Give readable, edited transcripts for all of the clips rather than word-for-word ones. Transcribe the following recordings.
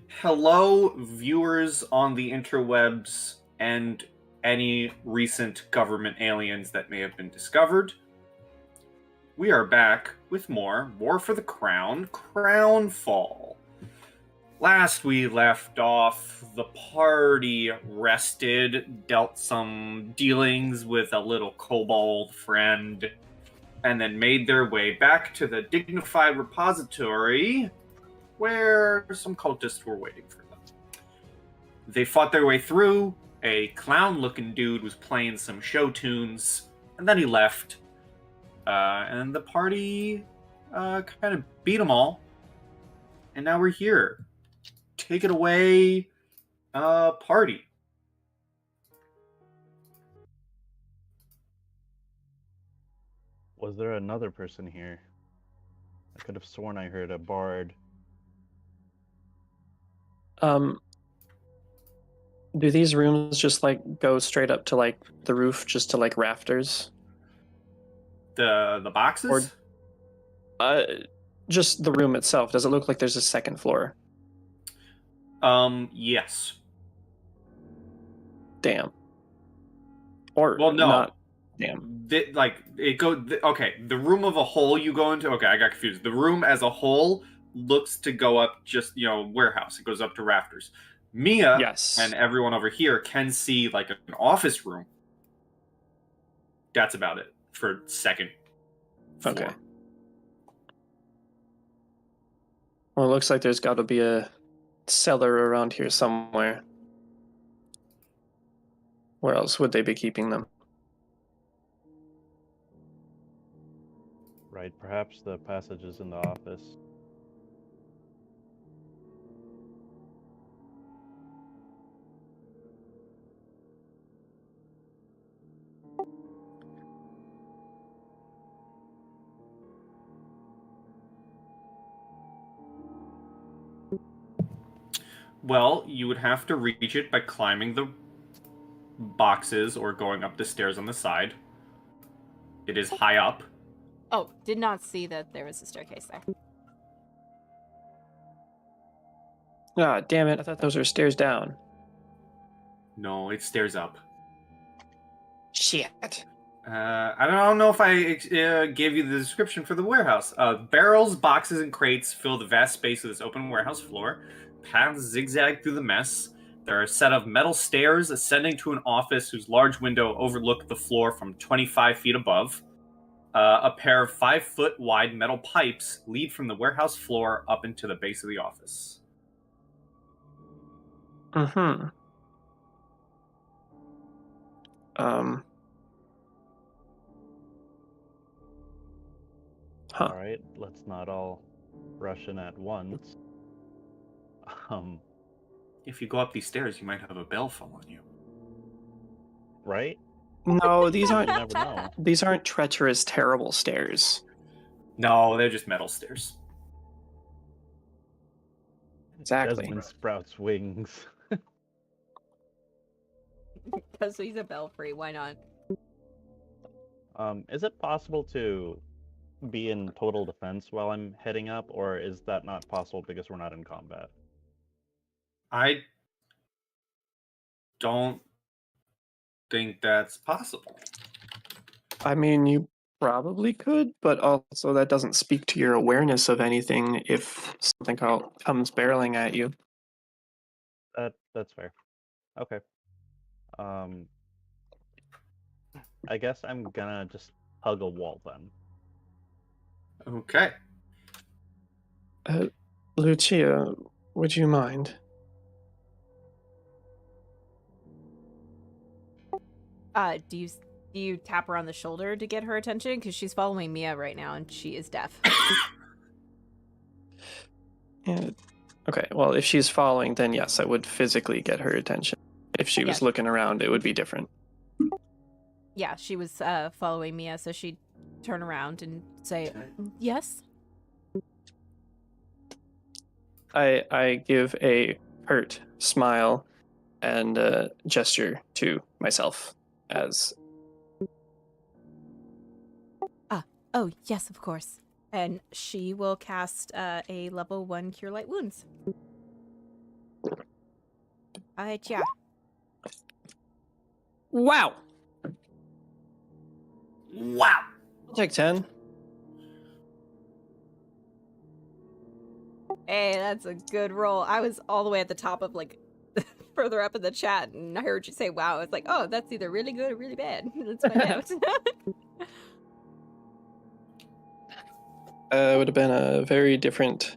Hello, viewers on the interwebs and any recent government aliens that may have been discovered. We are back with more War for the Crown, Crownfall. Last we left off, the party rested, dealt some dealings with a little kobold friend, and then made their way back to the dignified repository where some cultists were waiting for them. They fought their way through. A clown-looking dude was playing some show tunes, and then he left. And the party kind of beat them all. And now we're here. Take it away, party. Was there another person here? I could have sworn I heard a bard. Do these rooms just like go straight up to like the roof, just to like rafters? The boxes? Just the room itself. Does it look like there's a second floor? Yes. Damn. Or well, no. Not. Damn. Okay, the room of a whole you go into. Okay, I got confused. The room as a whole looks to go up just warehouse. It goes up to rafters. Mia Yes. and everyone over here can see like an office room. That's about it for second floor. Okay. Well, it looks like there's got to be a cellar around here somewhere. Where else would they be keeping them? Right, perhaps the passages in the office. Well, you would have to reach it by climbing the boxes or going up the stairs on the side. It is high up. Oh, did not see that there was a staircase there. Ah, damn it. I thought those were stairs down. No, it's stairs up. Shit. I don't know if I gave you the description for the warehouse. Barrels, boxes, and crates fill the vast space of this open warehouse floor. Paths zigzag through the mess. There are a set of metal stairs ascending to an office whose large window overlooked the floor from 25 feet above. A pair of 5-foot wide metal pipes lead from the warehouse floor up into the base of the office. Mm-hmm. Huh. Alright, let's not all rush in at once. If you go up these stairs, you might have a bell fall on you. Right? No, these You aren't. never know. These aren't treacherous, terrible stairs. No, they're just metal stairs. Exactly. Desmond sprouts wings. Because he's a belfry, why not? Is it possible to be in total defense while I'm heading up, or is that not possible because we're not in combat? I don't think that's possible. I mean, you probably could, but also that doesn't speak to your awareness of anything if something comes barreling at you. That's fair. Okay. I guess I'm gonna just hug a wall then. Okay. Lucia, would you mind? Do you tap her on the shoulder to get her attention? Because she's following Mia right now, and she is deaf. Yeah. Okay, well, if she's following, then yes, I would physically get her attention. If she was looking around, it would be different. Yeah, she was following Mia, so she'd turn around and say, yes? I give a hurt smile and a gesture to myself as... Oh, yes, of course. And she will cast a level 1 Cure Light Wounds. Yeah. Wow. Wow. I'll take 10. Hey, that's a good roll. I was all the way at the top of like further up in the chat, and I heard you say "wow." It's like, oh, that's either really good or really bad. Let's find out. It would have been a very different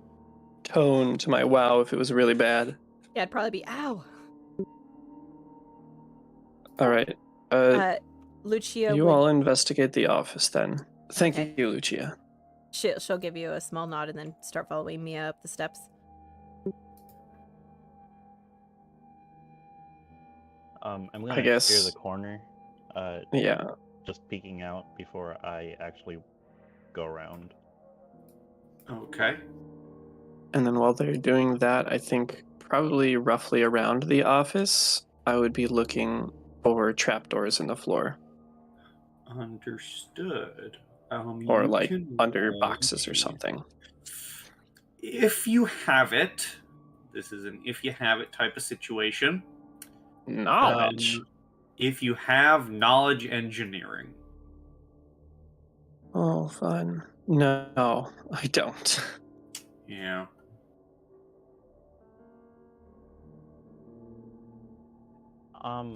tone to my wow if it was really bad. Yeah, it'd probably be ow. All right. Lucia You would. all investigate the office then. Thank Okay. you, Lucia. She'll give you a small nod and then start following Mia up the steps. I'm I gonna clear guess. the corner, Yeah. just peeking out before I actually go around. Okay. And then while they're doing that, I think probably roughly around the office, I would be looking for trapdoors in the floor. Understood. Or You like can under roll boxes or me- something. If you have it, this is an if you have it type of situation. Knowledge. If you have knowledge engineering, Oh, fun. No, I don't. yeah.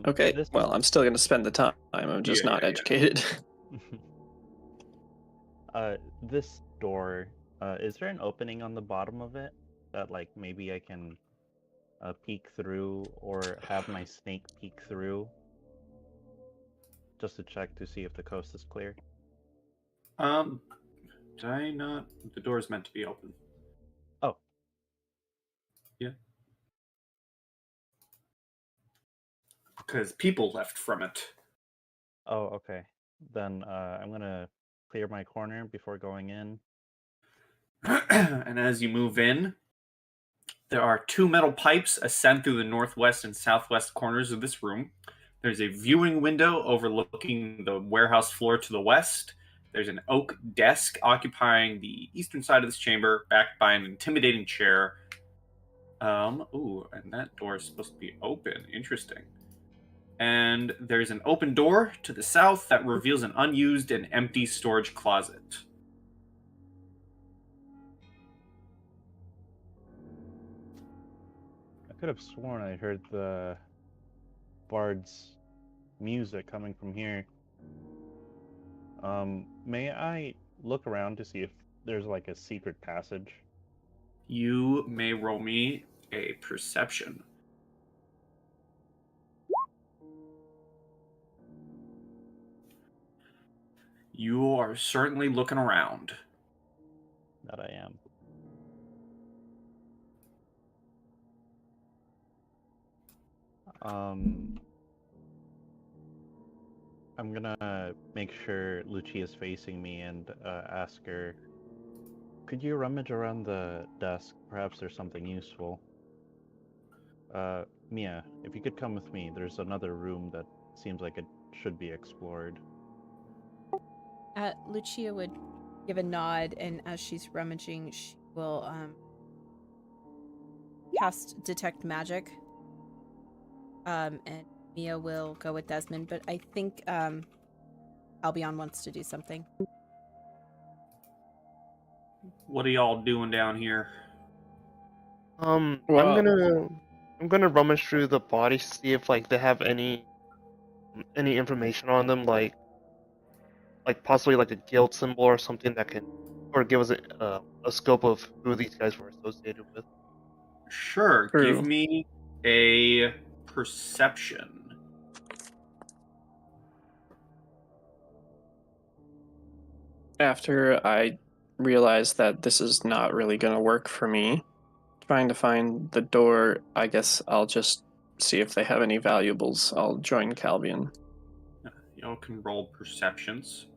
Okay, This well, I'm still going to spend the time. I'm just Yeah, not yeah. educated. this door, is there an opening on the bottom of it that like maybe I can peek through or have my snake peek through just to check to see if the coast is clear? Did I not? The door is meant to be open. Oh. Yeah. Because people left from it. Oh, okay. Then I'm gonna clear my corner before going in. And as you move in, there are two metal pipes ascend through the northwest and southwest corners of this room. There's a viewing window overlooking the warehouse floor to the west. There's an oak desk occupying the eastern side of this chamber, backed by an intimidating chair. Ooh, and that door is supposed to be open. Interesting. And there's an open door to the south that reveals an unused and empty storage closet. I could have sworn I heard the bard's music coming from here. May I look around to see if there's like a secret passage? You may roll me a perception. You are certainly looking around. That I am. I'm gonna make sure Lucia's facing me and ask her, could you rummage around the desk? Perhaps there's something useful. Mia, if you could come with me, there's another room that seems like it should be explored. Lucia would give a nod, and as she's rummaging, she will cast Detect Magic. And Mia will go with Desmond, but I think Albion wants to do something. What are y'all doing down here? Well- I'm gonna rummage through the bodies to see if like they have any information on them, like possibly like a guild symbol or something that can, or give us a scope of who these guys were associated with. Sure, True. give me a perception. After I realize that this is not really going to work for me, trying to find the door, I guess I'll just see if they have any valuables. I'll join Calvian. Y'all can roll perceptions.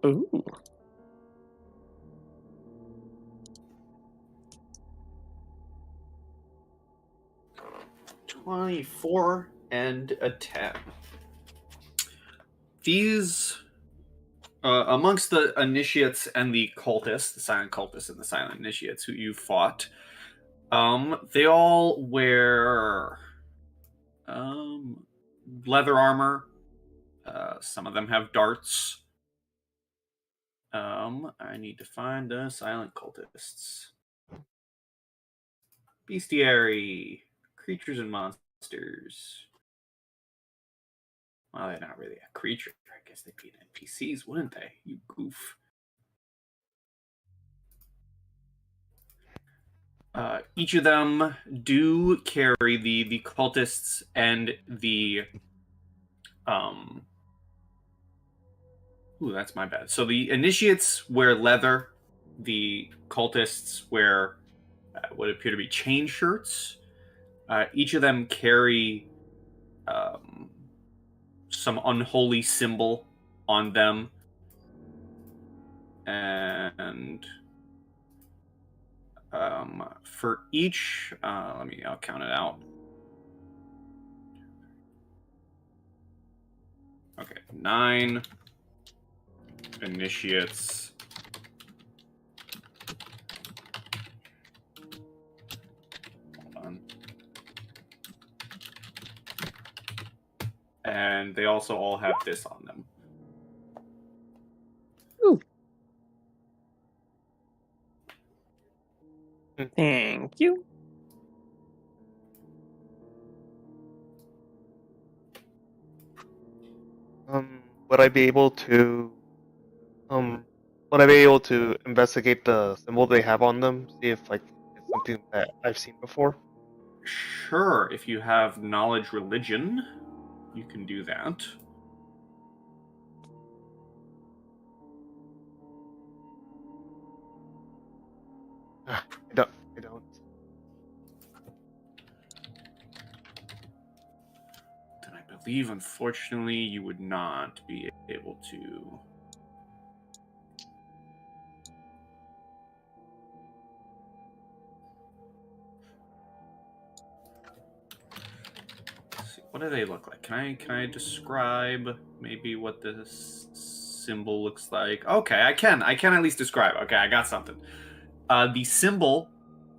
Ooh. $24 and a 10. These, amongst the initiates and the cultists, the silent cultists and the silent initiates who you fought, They all wear leather armor. Some of them have darts. I need to find the silent cultists. Bestiary, creatures and monsters. Well, they're not really a creature. I guess they'd be NPCs, wouldn't they? You goof. Each of them do carry the cultists and the Ooh, that's my bad. So the initiates wear leather. The cultists wear what appear to be chain shirts. Each of them carry some unholy symbol on them. And for each, I'll count it out. Okay, 9 initiates. Hold on. And they also all have this on them. Ooh. Thank you. Would I be able to investigate the symbol they have on them? See if it's something that I've seen before? Sure, if you have knowledge religion, you can do that. I don't. Then I believe, unfortunately, you would not be able to. Let's see, what do they look like? Can I describe maybe what this symbol looks like? Okay, I can at least describe. Okay, I got something. The symbol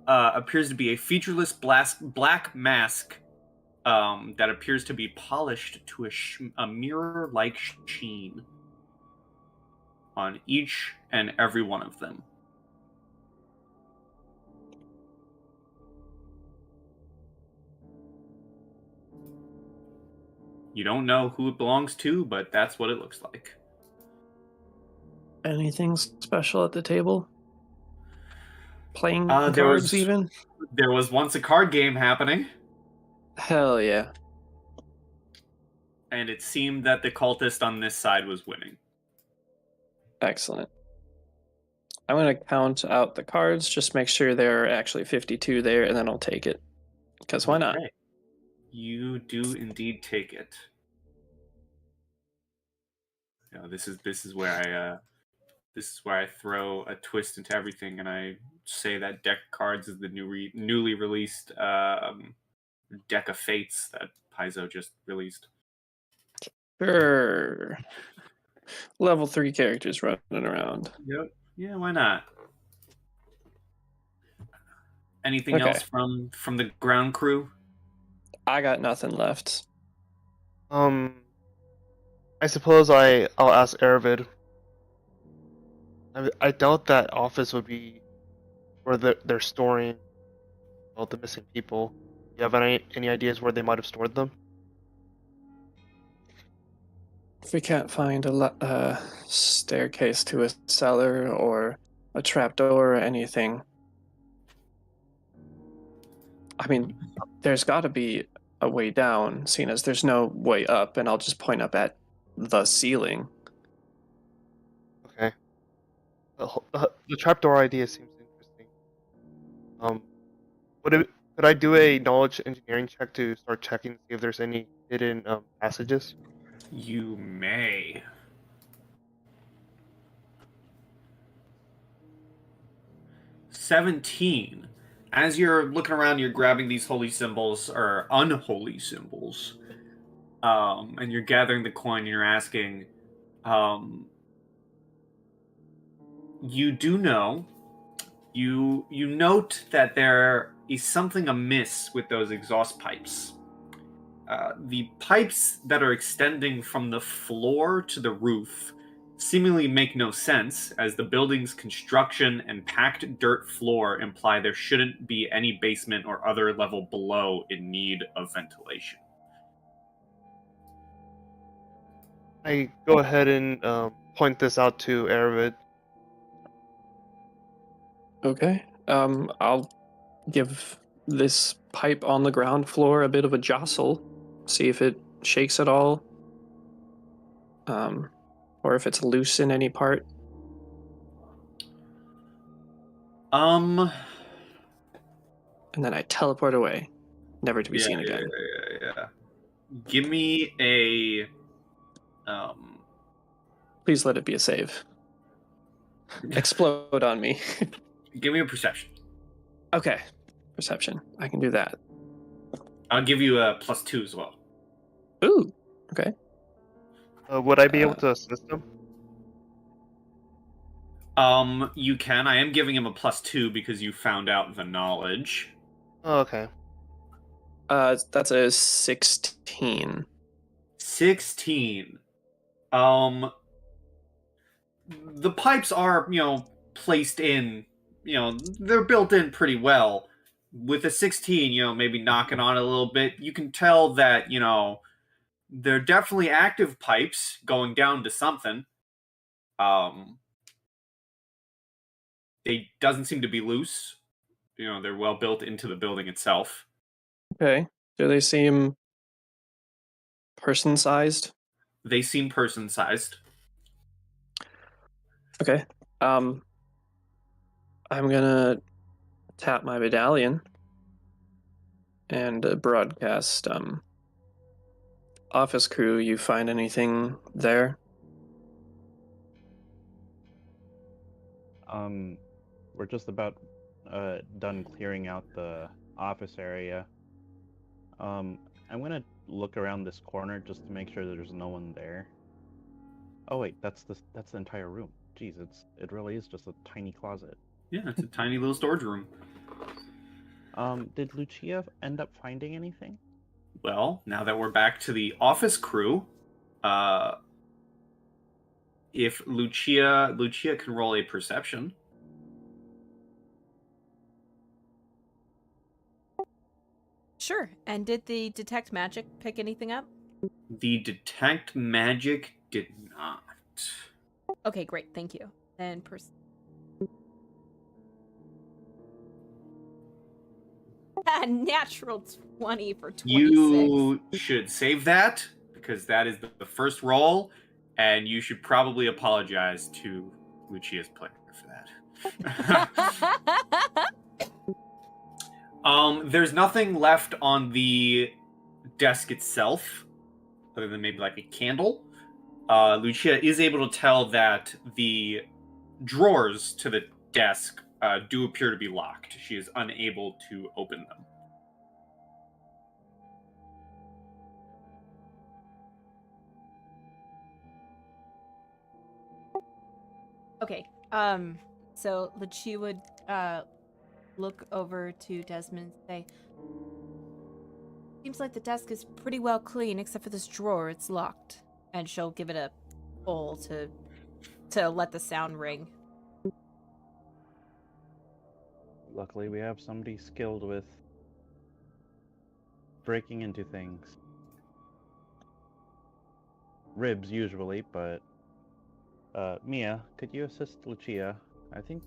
appears to be a featureless black mask that appears to be polished to a mirror-like sheen on each and every one of them. You don't know who it belongs to, but that's what it looks like. Anything special at the table? Playing There cards was even? there was once a card game happening, Hell yeah. and it seemed that the cultist on this side was winning. Excellent. I'm going to count out the cards, just make sure there are actually 52 there, and then I'll take it. Because why not? Okay. You do indeed take it. You know, this is where I throw a twist into everything, and I say that deck of cards is the newly released deck of fates that Paizo just released. Sure. Level 3 characters running around. Yep. Yeah, why not? Anything Okay. else from the ground crew? I got nothing left. I suppose I'll ask Aravid. I doubt that office would be where they're storing all the missing people. Do you have any ideas where they might have stored them? If we can't find a staircase to a cellar or a trapdoor or anything, I mean, there's got to be a way down, seeing as there's no way up, and I'll just point up at the ceiling. Okay. The trapdoor idea seems interesting. Could I do a knowledge engineering check to start checking to see if there's any hidden passages? You may. $17. As you're looking around, you're grabbing these holy symbols or unholy symbols, and you're gathering the coin. And you're asking, you do know, you note that there is something amiss with those exhaust pipes. The pipes that are extending from the floor to the roof seemingly make no sense, as the building's construction and packed dirt floor imply there shouldn't be any basement or other level below in need of ventilation. I go ahead and point this out to Aravid. Okay. I'll give this pipe on the ground floor a bit of a jostle, see if it shakes at all, or if it's loose in any part. Um, And then I teleport away, never to be yeah, seen yeah, again. yeah. Give me a, Please let it be a save. Explode on me. give me a perception. Okay. Perception. I can do that. I'll give you a +2 as well. Ooh. Okay. Would I be able to assist him? You can. I am giving him a +2 because you found out the knowledge. Oh, okay. That's a 16. 16. The pipes are, placed in, they're built in pretty well. With a 16, maybe knocking on it a little bit, you can tell that, they're definitely active pipes going down to something. They doesn't seem to be loose. They're well built into the building itself. Okay. Do they seem person-sized? They seem person-sized. Okay. I'm gonna tap my medallion and broadcast, office crew, you find anything there? We're just about done clearing out the office area. I'm gonna look around this corner just to make sure that there's no one there. Oh wait, that's the entire room. Jeez, it really is just a tiny closet. Yeah, it's a tiny little storage room. Did Lucia end up finding anything? Well, now that we're back to the office crew, if Lucia can roll a perception. Sure. And did the detect magic pick anything up? The detect magic did not. Okay, great. Thank you. And natural 20 for 26. You should save that, because that is the first roll, and you should probably apologize to Lucia's player for that. There's nothing left on the desk itself, other than maybe like a candle. Lucia is able to tell that the drawers to the desk do appear to be locked. She is unable to open them. Okay. So Lucia would look over to Desmond and say, "Seems like the desk is pretty well clean, except for this drawer. It's locked." And she'll give it a pull to let the sound ring. Luckily, we have somebody skilled with breaking into things. Ribs usually, but Mia, could you assist Lucia? I think.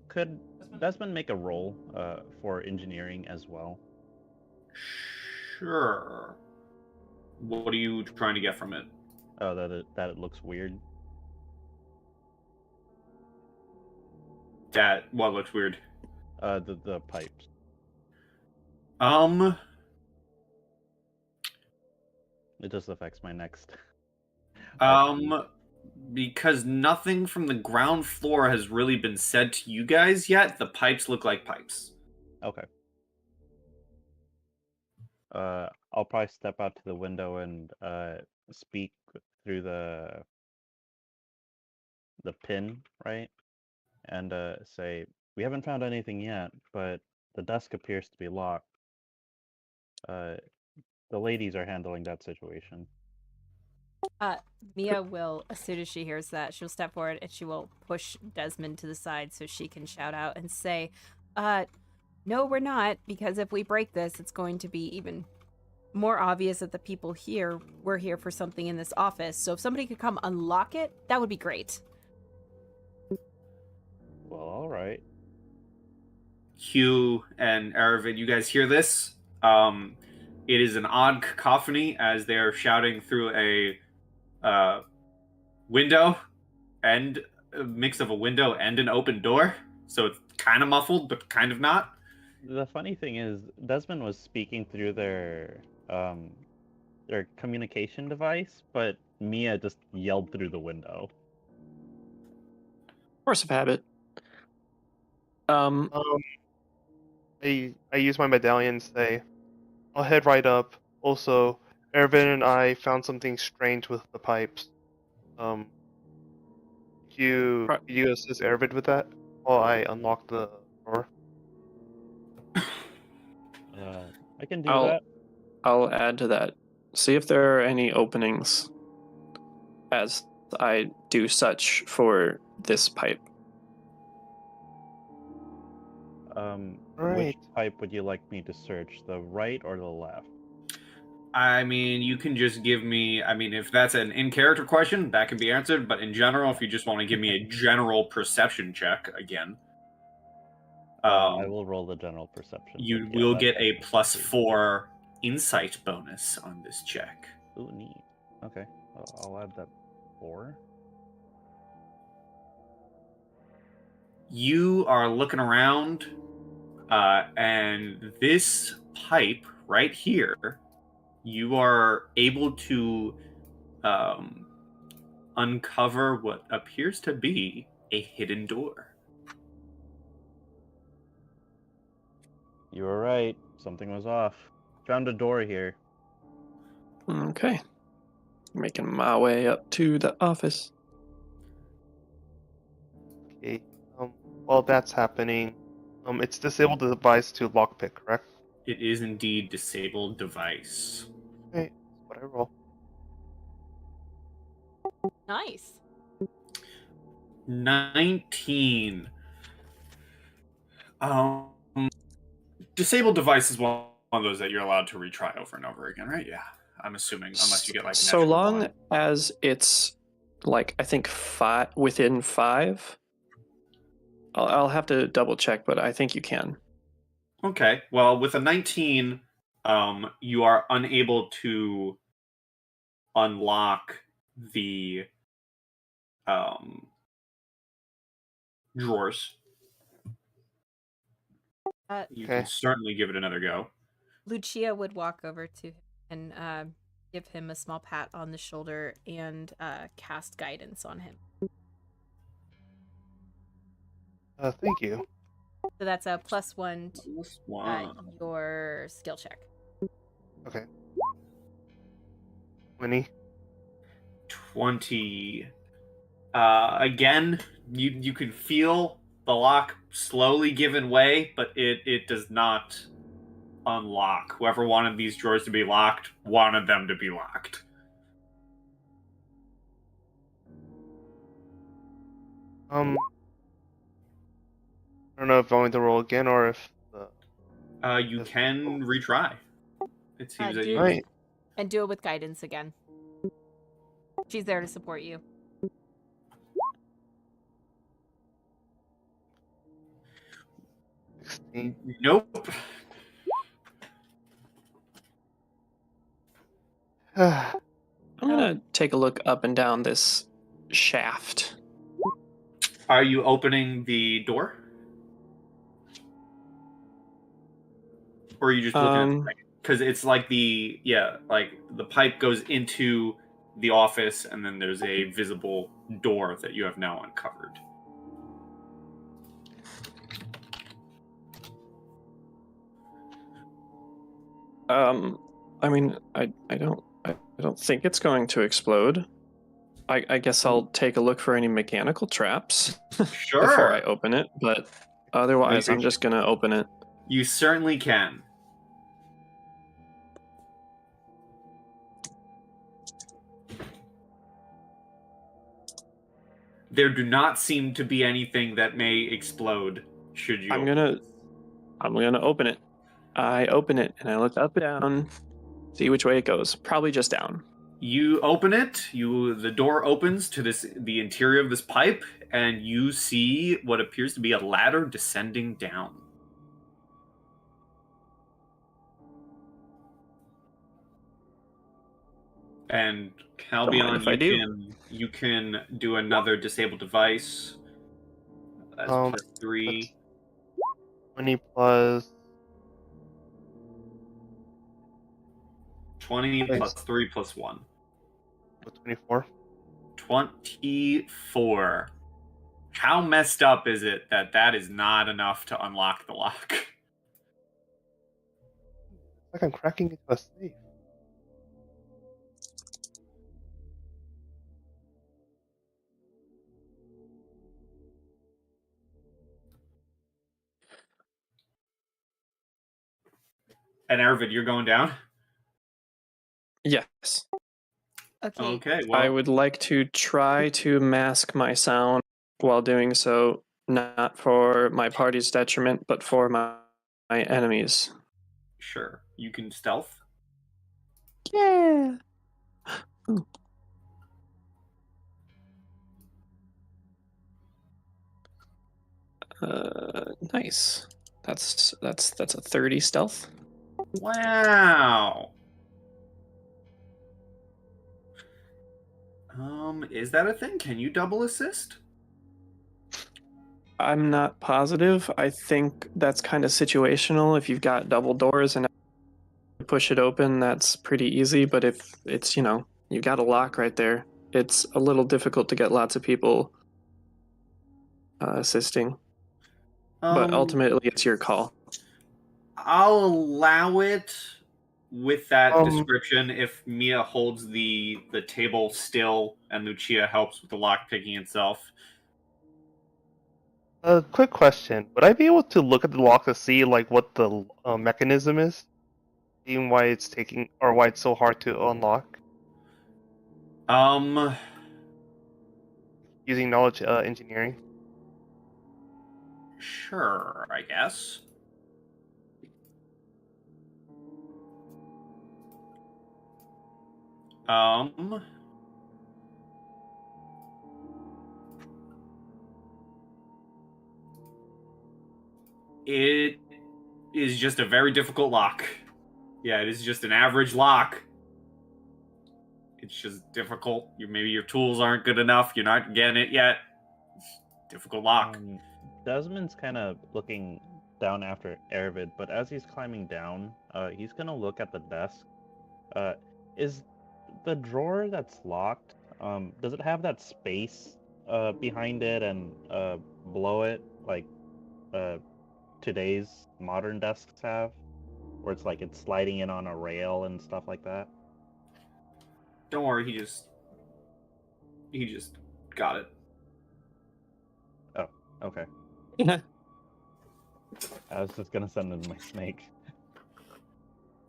Could Desmond make a roll for engineering as well? Sure. What are you trying to get from it? Oh, that it looks weird. That what looks weird? The pipes. It just affects my next. Because nothing from the ground floor has really been said to you guys yet, the pipes look like pipes. Okay. I'll probably step out to the window and speak through the pin, right? And say, we haven't found anything yet, but the desk appears to be locked. The ladies are handling that situation. Mia will, as soon as she hears that, she'll step forward and she will push Desmond to the side so she can shout out and say, no, we're not, because if we break this, it's going to be even more obvious that the people here were here for something in this office. So if somebody could come unlock it, that would be great. Well, all right. Hugh and Aravid, you guys hear this? It is an odd cacophony as they're shouting through a window, and a mix of a window and an open door. So it's kind of muffled, but kind of not. The funny thing is, Desmond was speaking through their communication device, but Mia just yelled through the window. Force of habit. I use my medallion to say, I'll head right up. Also, Ervin and I found something strange with the pipes. You assist Ervin with that while I unlock the door? I can do that. I'll add to that. See if there are any openings as I do such for this pipe. Right. Which pipe would you like me to search? The right or the left? I mean, you can just give me, if that's an in-character question, that can be answered, but in general, if you just want to give me a general perception check again. I will roll the general perception. You but will that- get a that's +4 insight bonus on this check. Ooh, neat. Okay, I'll add that 4. You are looking around, and this pipe right here, you are able to uncover what appears to be a hidden door. You were right. Something was off. Found a door here. Okay. Making my way up to the office. Okay. While that's happening, it's disabled the device to lockpick, correct? It is indeed disabled device. Okay, that's what I roll. Nice. 19. Disabled device is one of those that you're allowed to retry over and over again, right? Yeah, I'm assuming, unless you get like. So long as it's like I think within 5. I'll have to double check, but I think you can. Okay, well, with a 19, you are unable to unlock the drawers. You can certainly give it another go. Lucia would walk over to him and give him a small pat on the shoulder and cast guidance on him. Thank you. So that's a +1 to +1. your skill check. Okay. 20. 20. Again, you can feel the lock slowly giving way, but it does not unlock. Whoever wanted these drawers to be locked wanted them to be locked. I don't know if I want to roll again or if. You can retry. It seems that you. Right. And do it with guidance again. She's there to support you. Nope. I'm gonna take a look up and down this shaft. Are you opening the door? Or are you just looking at the pipe? Because it's like the pipe goes into the office and then there's a visible door that you have now uncovered. I mean, I don't think it's going to explode. I guess I'll take a look for any mechanical traps Sure. before I open it, but otherwise I'm just gonna open it. You certainly can. There do not seem to be anything that may explode should you. I'm gonna open it. I open it and I look up and down, see which way it goes. Probably just down. You open it. The door opens to the interior of this pipe, and you see what appears to be a ladder descending down. And Calbion, if I do. you can do another disable device. That's plus 3. 20 plus 20 plus 3 plus 1. 24. 24. How messed up is it that is not enough to unlock the lock? Like I'm cracking into a safe. And Arvid, you're going down? Yes. Okay, well, I would like to try to mask my sound while doing so, not for my party's detriment, but for my enemies. sure. You can stealth. Yeah. Nice. That's a 30 stealth. Wow. Is that a thing? Can you double assist? I'm not positive. I think that's kind of situational. If you've got double doors and push it open, that's pretty easy. But if it's, you got a lock right there, it's a little difficult to get lots of people assisting. But ultimately, it's your call. I'll allow it with that description if Mia holds the table still and Lucia helps with the lock picking itself. A quick question: would I be able to look at the lock to see like what the mechanism is, seeing why it's taking or why it's so hard to unlock? Using knowledge engineering. Sure, I guess. It is just a very difficult lock. Yeah, it is just an average lock. It's just difficult. Maybe your tools aren't good enough. You're not getting it yet. It's difficult lock. Desmond's kind of looking down after Arvid, but as he's climbing down, he's gonna look at the desk. Is the drawer that's locked? Does it have that space behind it and below it, like today's modern desks have, where it's like it's sliding in on a rail and stuff like that? Don't worry, he just got it. Oh, okay. I was just gonna send in my snake.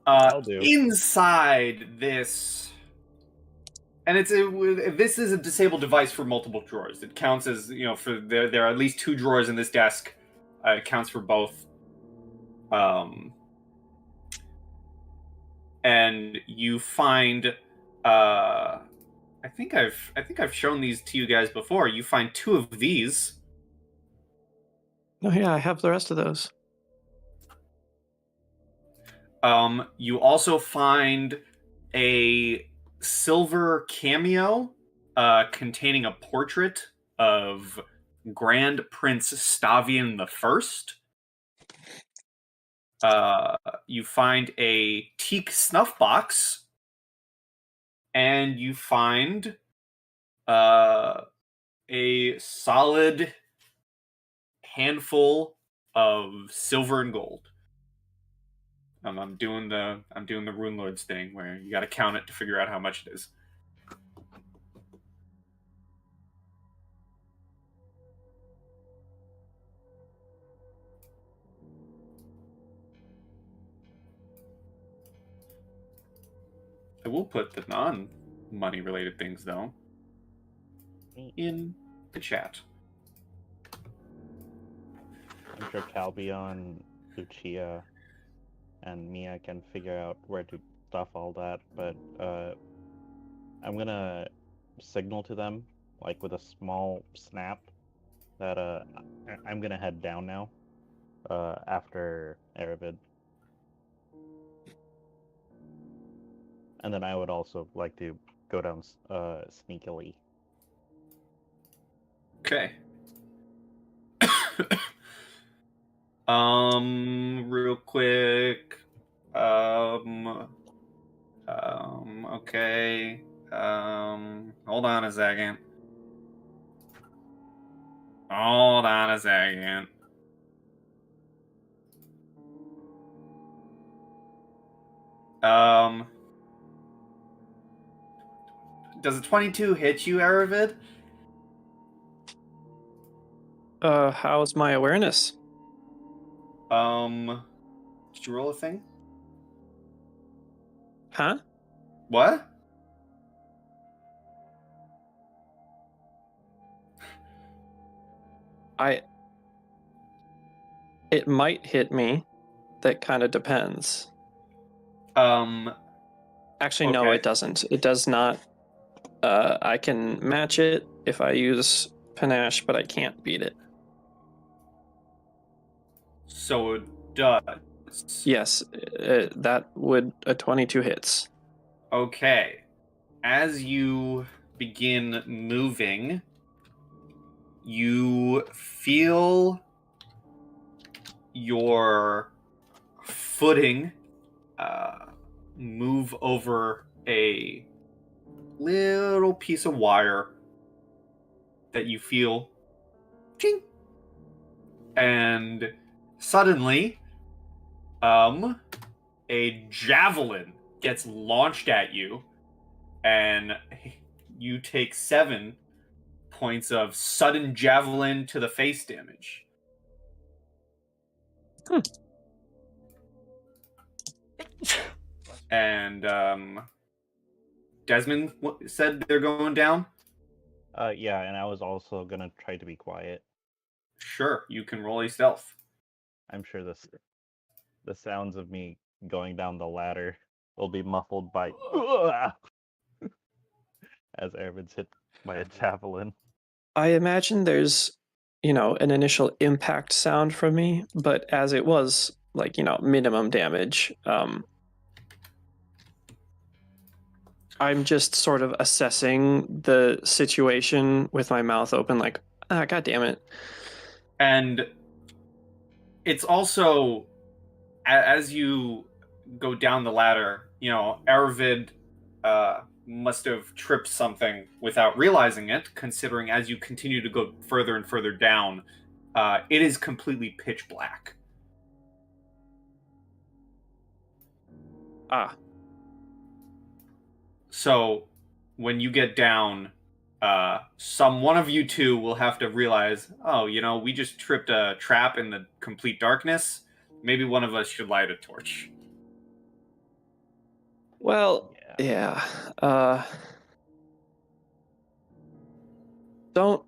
I'll do. Inside this, and this is a disabled device for multiple drawers. It counts as for there are at least 2 drawers in this desk. It counts for both. And you find I think I've shown these to you guys before. You find 2 of these. Oh yeah, I have the rest of those. You also find a silver cameo containing a portrait of Grand Prince Stavian I. You find a teak snuff box, and you find a solid handful of silver and gold. I'm doing the Rune Lords thing where you got to count it to figure out how much it is. we'll put the non-money related things though in the chat. I'm sure Calbion, Lucia, and Mia can figure out where to stuff all that, but I'm gonna signal to them, like with a small snap, that I'm gonna head down now, after Aravid. And then I would also like to go down sneakily. Okay. Real quick. Okay. Hold on a second. Hold on a second. Does a 22 hit you, Aravid? How's my awareness? Did you roll a thing? Huh? What? It might hit me. That kind of depends. Actually, no, Okay. it doesn't. It does not. I can match it if I use panache, but I can't beat it. So it does. Yes, that would a 22 hits. Okay. As you begin moving, you feel your footing move over a little piece of wire that you feel ching, and suddenly a javelin gets launched at you, and you take 7 points of sudden javelin to the face damage. And Desmond said they're going down. Yeah, and I was also gonna try to be quiet. Sure, you can roll a stealth. I'm sure the sounds of me going down the ladder will be muffled by as Aravid's hit by a javelin. I imagine there's, an initial impact sound from me, but as it was like, minimum damage, I'm just sort of assessing the situation with my mouth open, like, God damn it. And it's also, as you go down the ladder, Aravid must have tripped something without realizing it, considering as you continue to go further and further down, it is completely pitch black. So when you get down, one of you two will have to realize, oh, we just tripped a trap in the complete darkness. Maybe one of us should light a torch. Well, yeah. Don't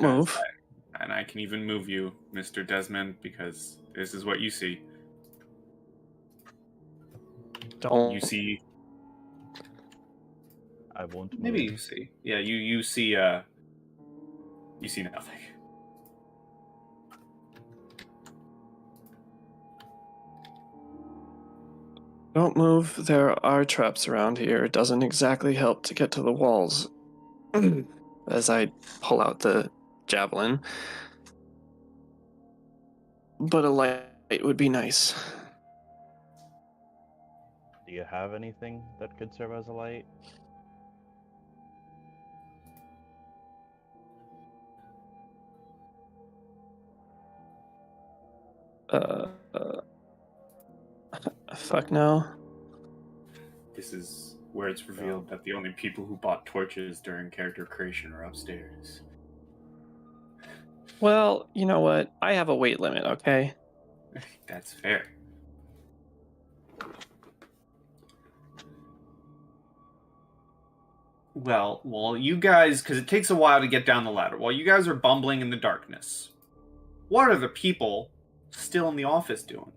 move. And I can even move you, Mr. Desmond, because this is what you see. Don't. You see. I won't move. Maybe you see. Yeah, you see. You see nothing. Don't move. There are traps around here. It doesn't exactly help to get to the walls. As I pull out the javelin. But a light would be nice. Do you have anything that could serve as a light? Fuck no. This is where it's revealed that the only people who bought torches during character creation are upstairs. Well, you know what? I have a weight limit, okay? That's fair. Well, you guys, because it takes a while to get down the ladder. While you guys are bumbling in the darkness, what are the people still in the office doing?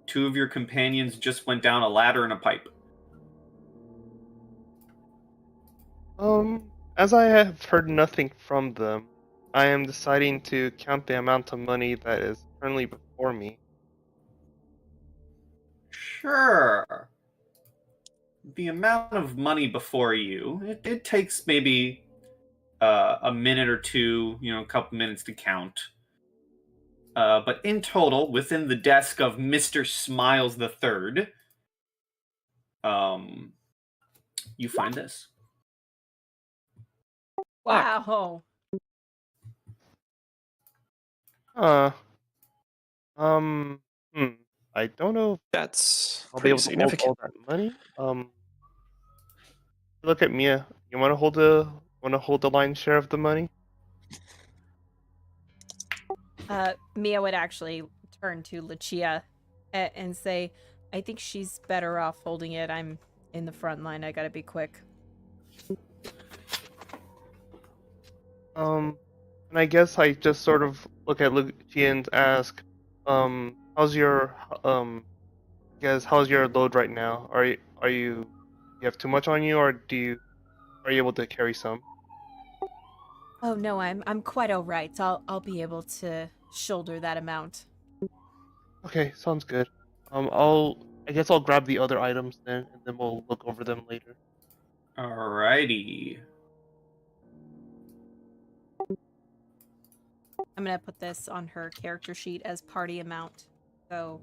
Two of your companions just went down a ladder and a pipe. As I have heard nothing from them, I am deciding to count the amount of money that is currently before me. Sure. The amount of money before you, it takes maybe a minute or two, a couple minutes to count. But in total, within the desk of Mr. Smiles the Third, you find this. Wow. Um, hmm. I don't know if That's I'll be pretty able to hold significant. all that money. Look at Mia. You want to hold the lion's share of the money? Mia would actually turn to Lucia and say, I think she's better off holding it. I'm in the front line. I gotta be quick. And I guess I just sort of look at Lucia and ask, how's your how's your load right now? You have too much on you, or are you able to carry some? Oh no, I'm quite alright. I'll be able to shoulder that amount. Okay, sounds good. I guess I'll grab the other items then, and then we'll look over them later. Alrighty. I'm gonna put this on her character sheet as party amount. So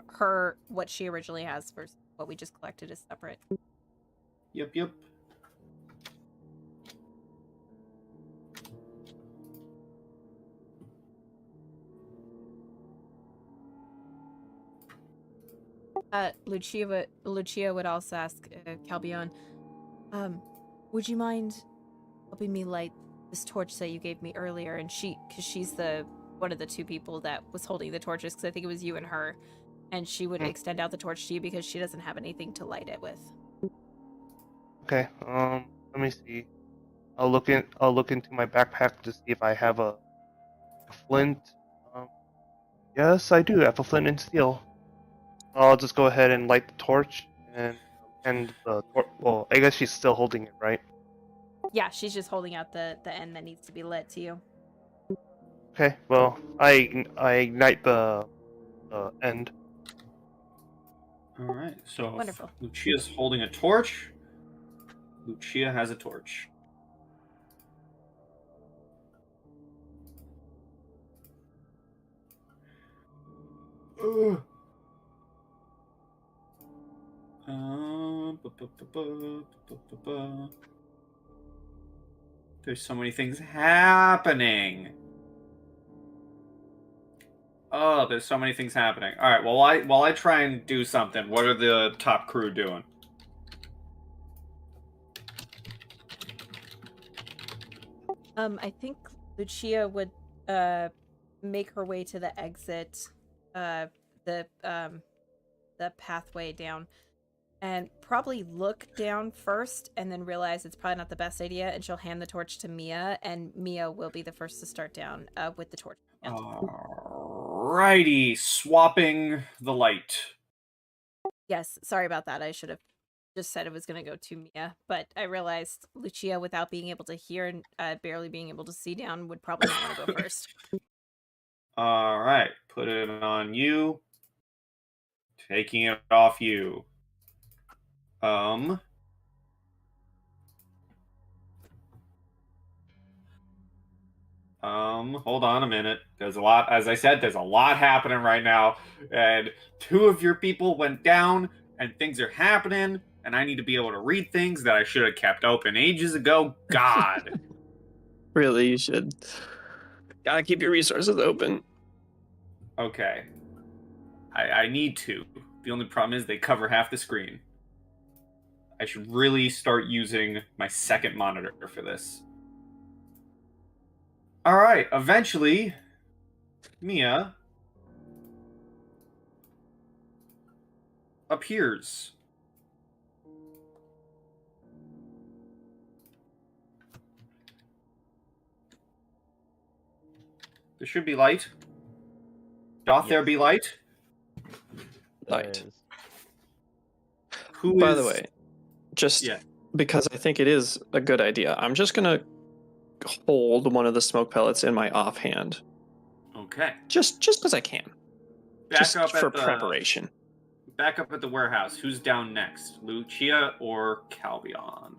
her what she originally has versus what we just collected is separate. Yep. Lucia would also ask Calbion, would you mind helping me light this torch that you gave me earlier? And because she's the one of the two people that was holding the torches, because I think it was you and her, and she would extend out the torch to you because she doesn't have anything to light it with. Okay. Let me see. I'll look into my backpack to see if I have a flint. Yes, I do have a flint and steel. I'll just go ahead and light the torch and the torch. Well, I guess she's still holding it, right? Yeah, she's just holding out the end that needs to be lit to you. Okay. Well, I ignite the end. Alright, so Wonderful. if Lucia's holding a torch. Lucia has a torch. Ugh. There's so many things happening. Oh, there's so many things happening. All right, well, while I try and do something, what are the top crew doing? I think Lucia would make her way to the exit, the pathway down, and probably look down first, and then realize it's probably not the best idea, and she'll hand the torch to Mia, and Mia will be the first to start down with the torch. Alrighty, swapping the light. Yes, sorry about that. I should have just said it was going to go to Mia, but I realized Lucia, without being able to hear and barely being able to see down, would probably not want to go first. Alright, put it on you. Taking it off you. Hold on a minute. There's a lot, as I said, there's a lot happening right now. And two of your people went down, and things are happening, and I need to be able to read things that I should have kept open ages ago. God. Really, you should. Gotta keep your resources open. Okay. I need to. The only problem is they cover half the screen. I should really start using my second monitor for this. Alright, eventually, Mia appears. There should be light. Doth there Yes. be light? There Light. is. Who By is- the way, just Yeah. because I think it is a good idea, I'm just gonna hold one of the smoke pellets in my offhand, Okay. just because I can, Back just up for at the preparation. back up at the warehouse. Who's down next, Lucia or Calvion?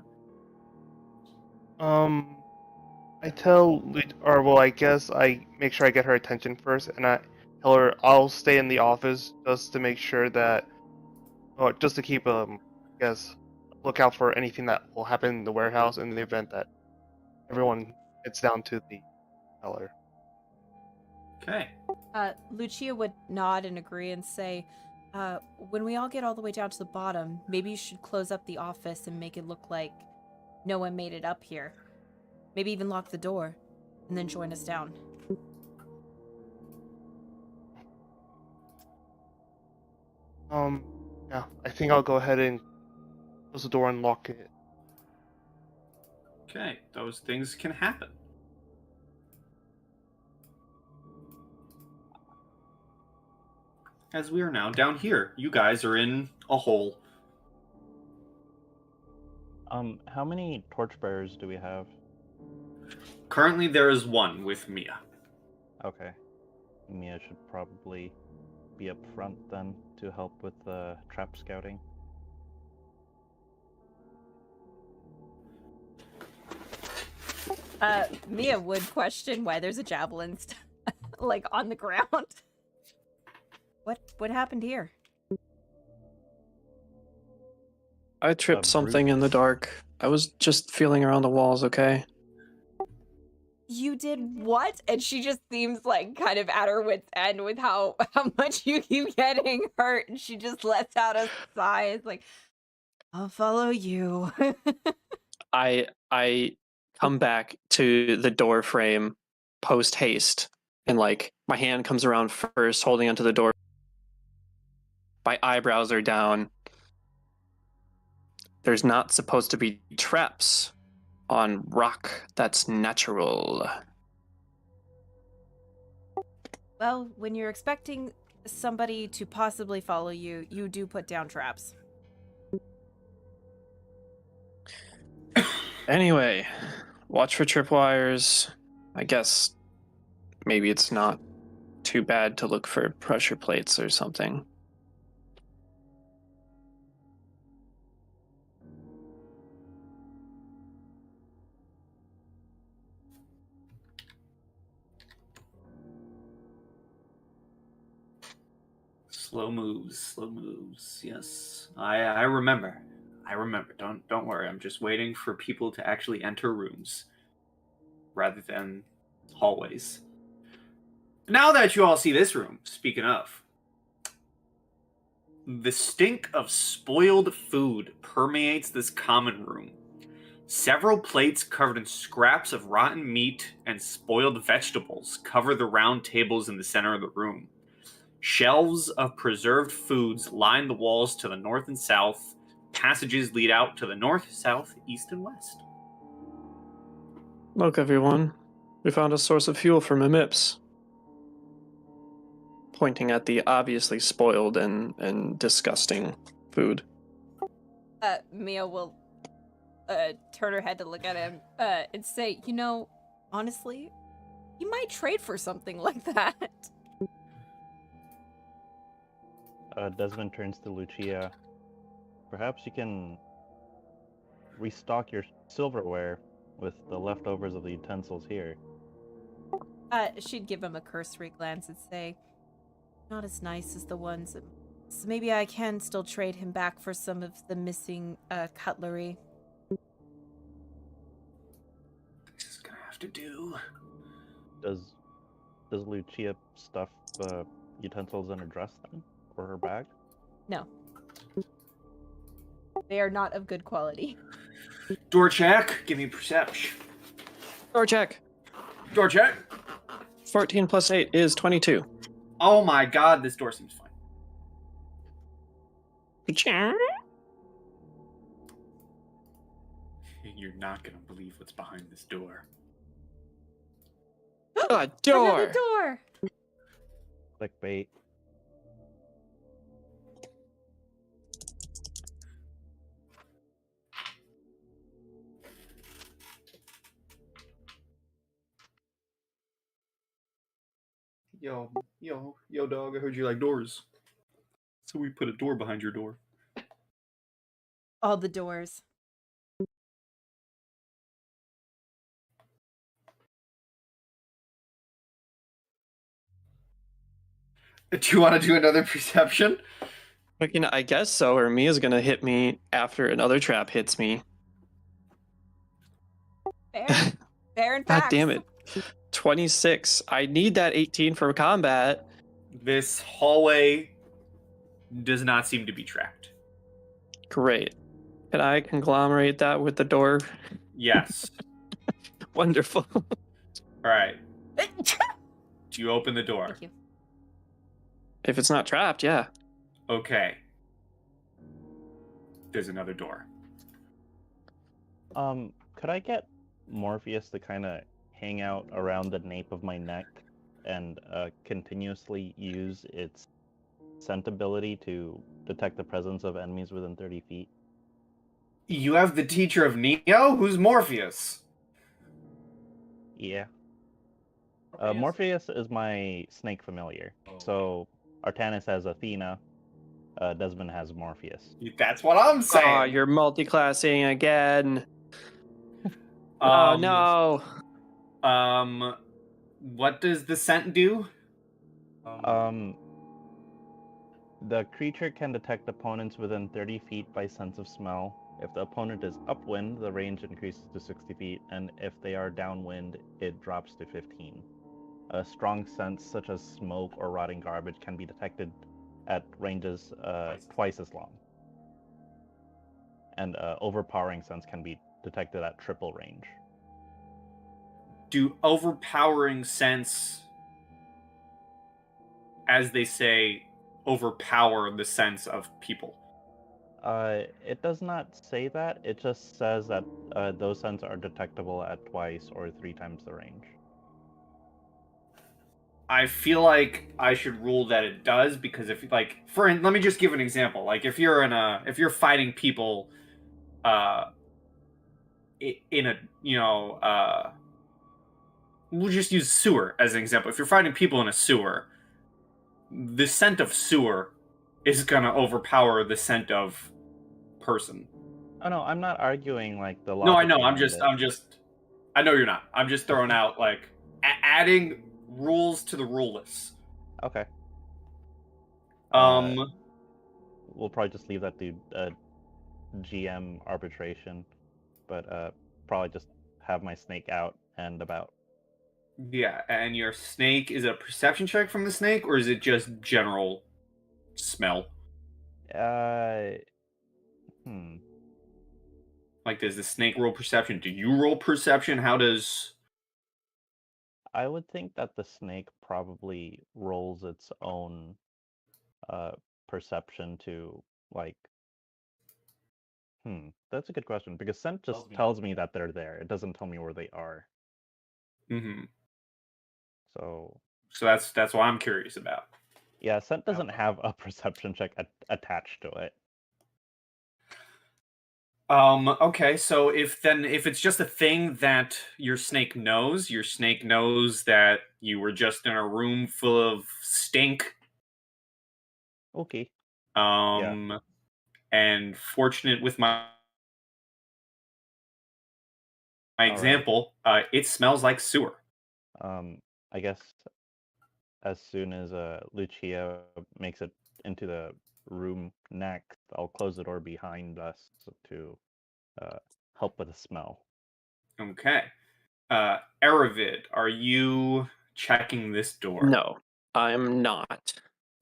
I tell, or well, I guess I make sure I get her attention first, and I tell her I'll stay in the office just to make sure that, or just to keep I guess, look out for anything that will happen in the warehouse in the event that everyone gets down to the cellar. Okay. Lucia would nod and agree and say, when we all get all the way down to the bottom, maybe you should close up the office and make it look like no one made it up here. Maybe even lock the door, and then join us down. Yeah, I think I'll go ahead and close the door and lock it. Okay. Those things can happen. As we are now down here, you guys are in a hole. How many torchbearers do we have? Currently, there is one with Mia. Okay. Mia should probably be up front then to help with the trap scouting. Mia would question why there's a javelin like on the ground. What happened here? I tripped brute. something in the dark. I was just feeling around the walls, okay? You did what? And she just seems like kind of at her wit's end with how much you keep getting hurt, and she just lets out a sigh. It's like, I'll follow you. I come back to the door frame post haste, and like my hand comes around first, holding onto the door. My eyebrows are down. There's not supposed to be traps on rock that's natural. Well, when you're expecting somebody to possibly follow you, you do put down traps. Anyway, watch for tripwires. I guess maybe it's not too bad to look for pressure plates or something. Slow moves. Yes, I remember. I remember. Don't worry. I'm just waiting for people to actually enter rooms rather than hallways. Now that you all see this room, speaking of, the stink of spoiled food permeates this common room. Several plates covered in scraps of rotten meat and spoiled vegetables cover the round tables in the center of the room. Shelves of preserved foods line the walls to the north and south. Passages lead out to the north, south, east, and west. Look, everyone, we found a source of fuel for Mimips. Pointing at the obviously spoiled and disgusting food. Mia will turn her head to look at him and say, you know, honestly, you might trade for something like that. Desmond turns to Lucia. Perhaps you can restock your silverware with the leftovers of the utensils here. She'd give him a cursory glance and say, not as nice as the ones. So maybe I can still trade him back for some of the missing cutlery. This is gonna have to do. Does Lucia stuff utensils in her dress then? Or her bag? No. They are not of good quality. Door check. Give me perception. Door check. Door check. 14 plus 8 is 22. Oh my god, this door seems fine. Oh You're not gonna believe what's behind this door. A door. Another door. Clickbait. Yo, dog, I heard you like doors. So we put a door behind your door. All the doors. Do you want to do another perception? I guess so, or Mia's gonna hit me after another trap hits me. Fair. Fair and God facts. damn it. 26. I need that 18 for combat. This hallway does not seem to be tracked. Great. Can I conglomerate that with the door? Yes. Wonderful. All right. Do you open the door? Thank you. If it's not trapped, yeah. Okay. There's another door. Could I get Morpheus to kind of hang out around the nape of my neck and continuously use its scent ability to detect the presence of enemies within 30 feet? You have the teacher of Neo? Who's Morpheus? Yeah. Morpheus is my snake familiar. So Artanis has Athena, Desmond has Morpheus. That's what I'm saying. Oh, you're multi-classing again. Oh no. What does the scent do? The creature can detect opponents within 30 feet by sense of smell. If the opponent is upwind, the range increases to 60 feet, and if they are downwind, it drops to 15. Strong scents such as smoke or rotting garbage can be detected at ranges twice as long. And overpowering scents can be detected at triple range. Do overpowering scents, as they say, overpower the sense of people? It does not say that. It just says that those scents are detectable at twice or 3 times the range. I feel like I should rule that it does, because if, like, let me just give an example. Like, if you're fighting people, in a, we'll just use sewer as an example. If you're fighting people in a sewer, the scent of sewer is gonna overpower the scent of person. Oh no, I'm not arguing like the No, I logic know. behind it. I know you're not. I'm just throwing out like adding rules to the rule list. Okay. Um, We'll probably just leave that to GM arbitration, but probably just have my snake out and about. yeah, and your snake, is it a perception check from the snake, or is it just general smell? Like, does the snake roll perception? Do you roll perception? How does... I would think that the snake probably rolls its own perception to, like... That's a good question, because scent just tells me that they're there. It doesn't tell me where they are. Mm-hmm. So that's what I'm curious about. Yeah, scent doesn't have a perception check attached to it. Okay, so if it's just a thing that your snake knows that you were just in a room full of stink. Okay. Yeah. And fortunate with my example, it smells like sewer. I guess as soon as Lucia makes it into the room next, I'll close the door behind us to help with the smell. Okay. Aravid, are you checking this door? No, I'm not.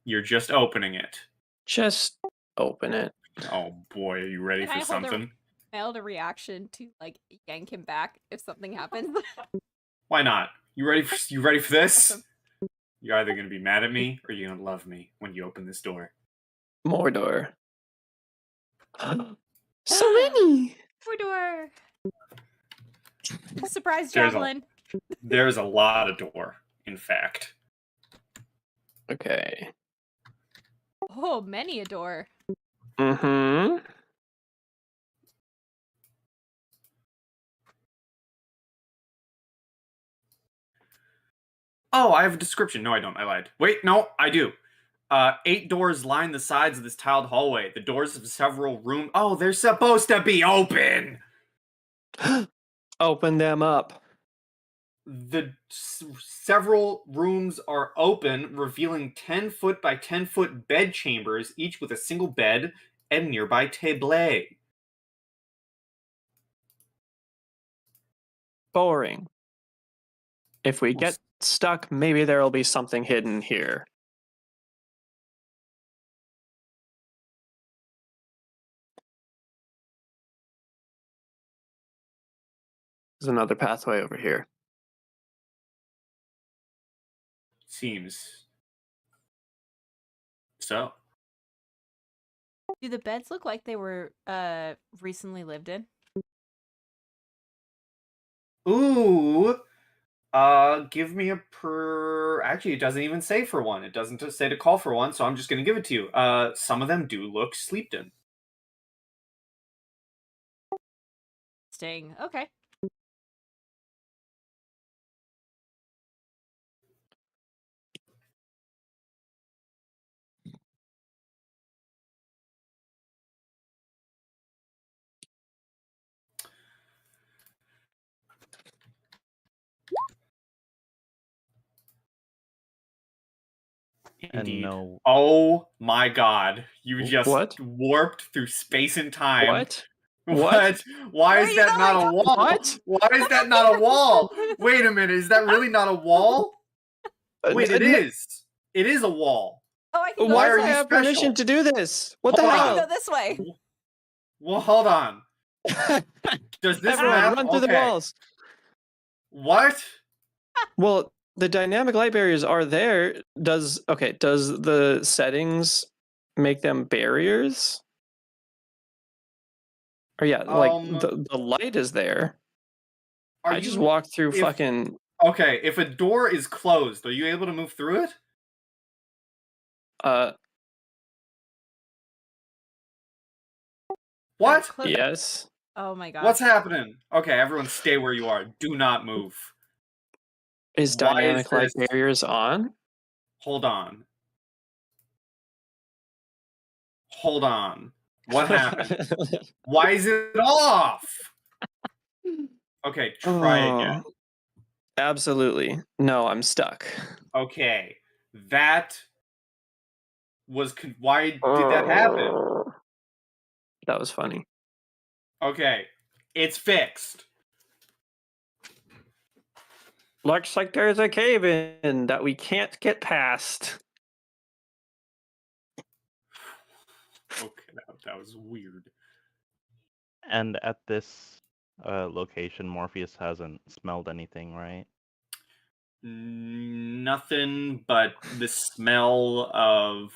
You're just opening it. Just open it. Oh boy, are you ready for something? I hold a reaction to like yank him back if something happens. Why not? You ready for this? Awesome. You're either gonna be mad at me or you're gonna love me when you open this door. Mordor. So many. Mordor. Surprise javelin. There's a lot of door, in fact. Okay. Oh, many a door. Mm-hmm. Oh, I have a description. No, I don't. I lied. Wait, no, I do. 8 doors line the sides of this tiled hallway. The doors of several rooms. Oh, they're supposed to be open! Open them up. Several rooms are open, revealing 10-foot by 10-foot bed chambers, each with a single bed and nearby table. Boring. If we get stuck, maybe there'll be something hidden here. There's another pathway over here. Seems so. Do the beds look like they were recently lived in? Ooh. Give me a per. Actually, it doesn't even say for one. It doesn't just say to call for one, so I'm just gonna give it to you. Some of them do look sleeped in. Staying. Okay. And Indeed. no, Oh my god. You just What? warped through space and time. What? What? Why Where is are you that not going? a wall? What? Why is that not a wall? Wait a minute, is that really not a wall? Wait, it is. It is a wall. Oh, I can go Why are do this I you way. have permission special? to do this? What the Hold I on. can go hell? this way. Well, hold on. Does this Everyone, map... run through the Okay. walls. What? Well, the dynamic light barriers are there. Does the settings make them barriers? Or yeah, like the light is there. I just walked through fucking Okay, if a door is closed, are you able to move through it? What? yes. Oh my god. What's happening? Okay, everyone stay where you are. Do not move. Is Why dynamic light this? barriers on? Hold on. Hold on. What happened? Why is it off? Okay, try again. Absolutely. No, I'm stuck. Okay. That was... Why did that happen? That was funny. Okay. It's fixed. Looks like there's a cave in that we can't get past. Okay, that was weird. and at this location, Morpheus hasn't smelled anything, right? Nothing but the smell of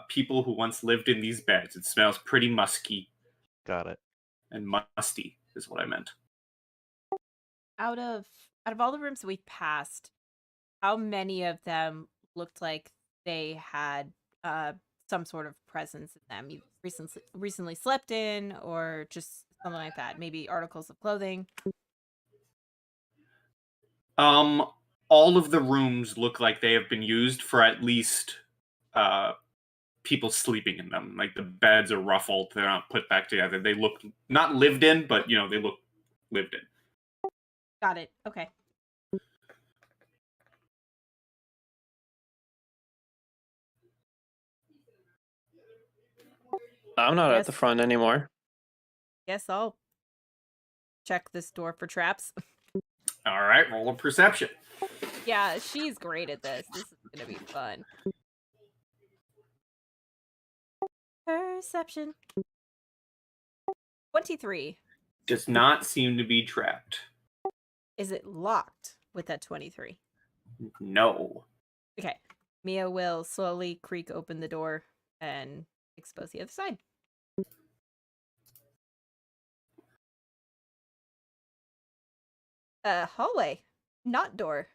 people who once lived in these beds. It smells pretty musky Got it. and musty, is what I meant. Out of all the rooms we've passed, how many of them looked like they had some sort of presence in them? You recently slept in, or just something like that. Maybe articles of clothing. All of the rooms look like they have been used for at least people sleeping in them. Like the beds are ruffled, they're not put back together. They look not lived in, but they look lived in. Got it. Okay. I'm not at Yes. the front anymore. Guess I'll check this door for traps. All right, roll a perception. Yeah, she's great at this. This is gonna be fun. Perception. 23. Does not seem to be trapped. Is it locked with that 23? No. Okay. Mia will slowly creak open the door and expose the other side. Hallway. Not door.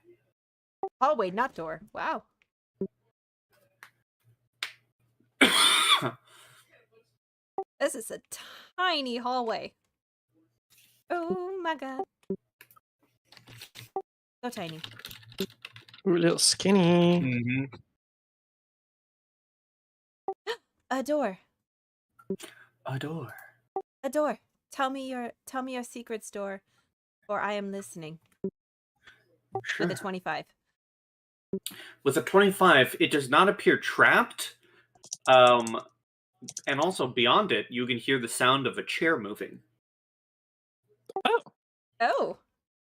Hallway, not door. Wow. This is a tiny hallway. Oh my god. So tiny. Ooh, little skinny. Mhm. A door. A door. A door. Tell me your secrets, door, or I am listening. Sure. With a 25. With a 25, it does not appear trapped. And also beyond it, you can hear the sound of a chair moving. Oh.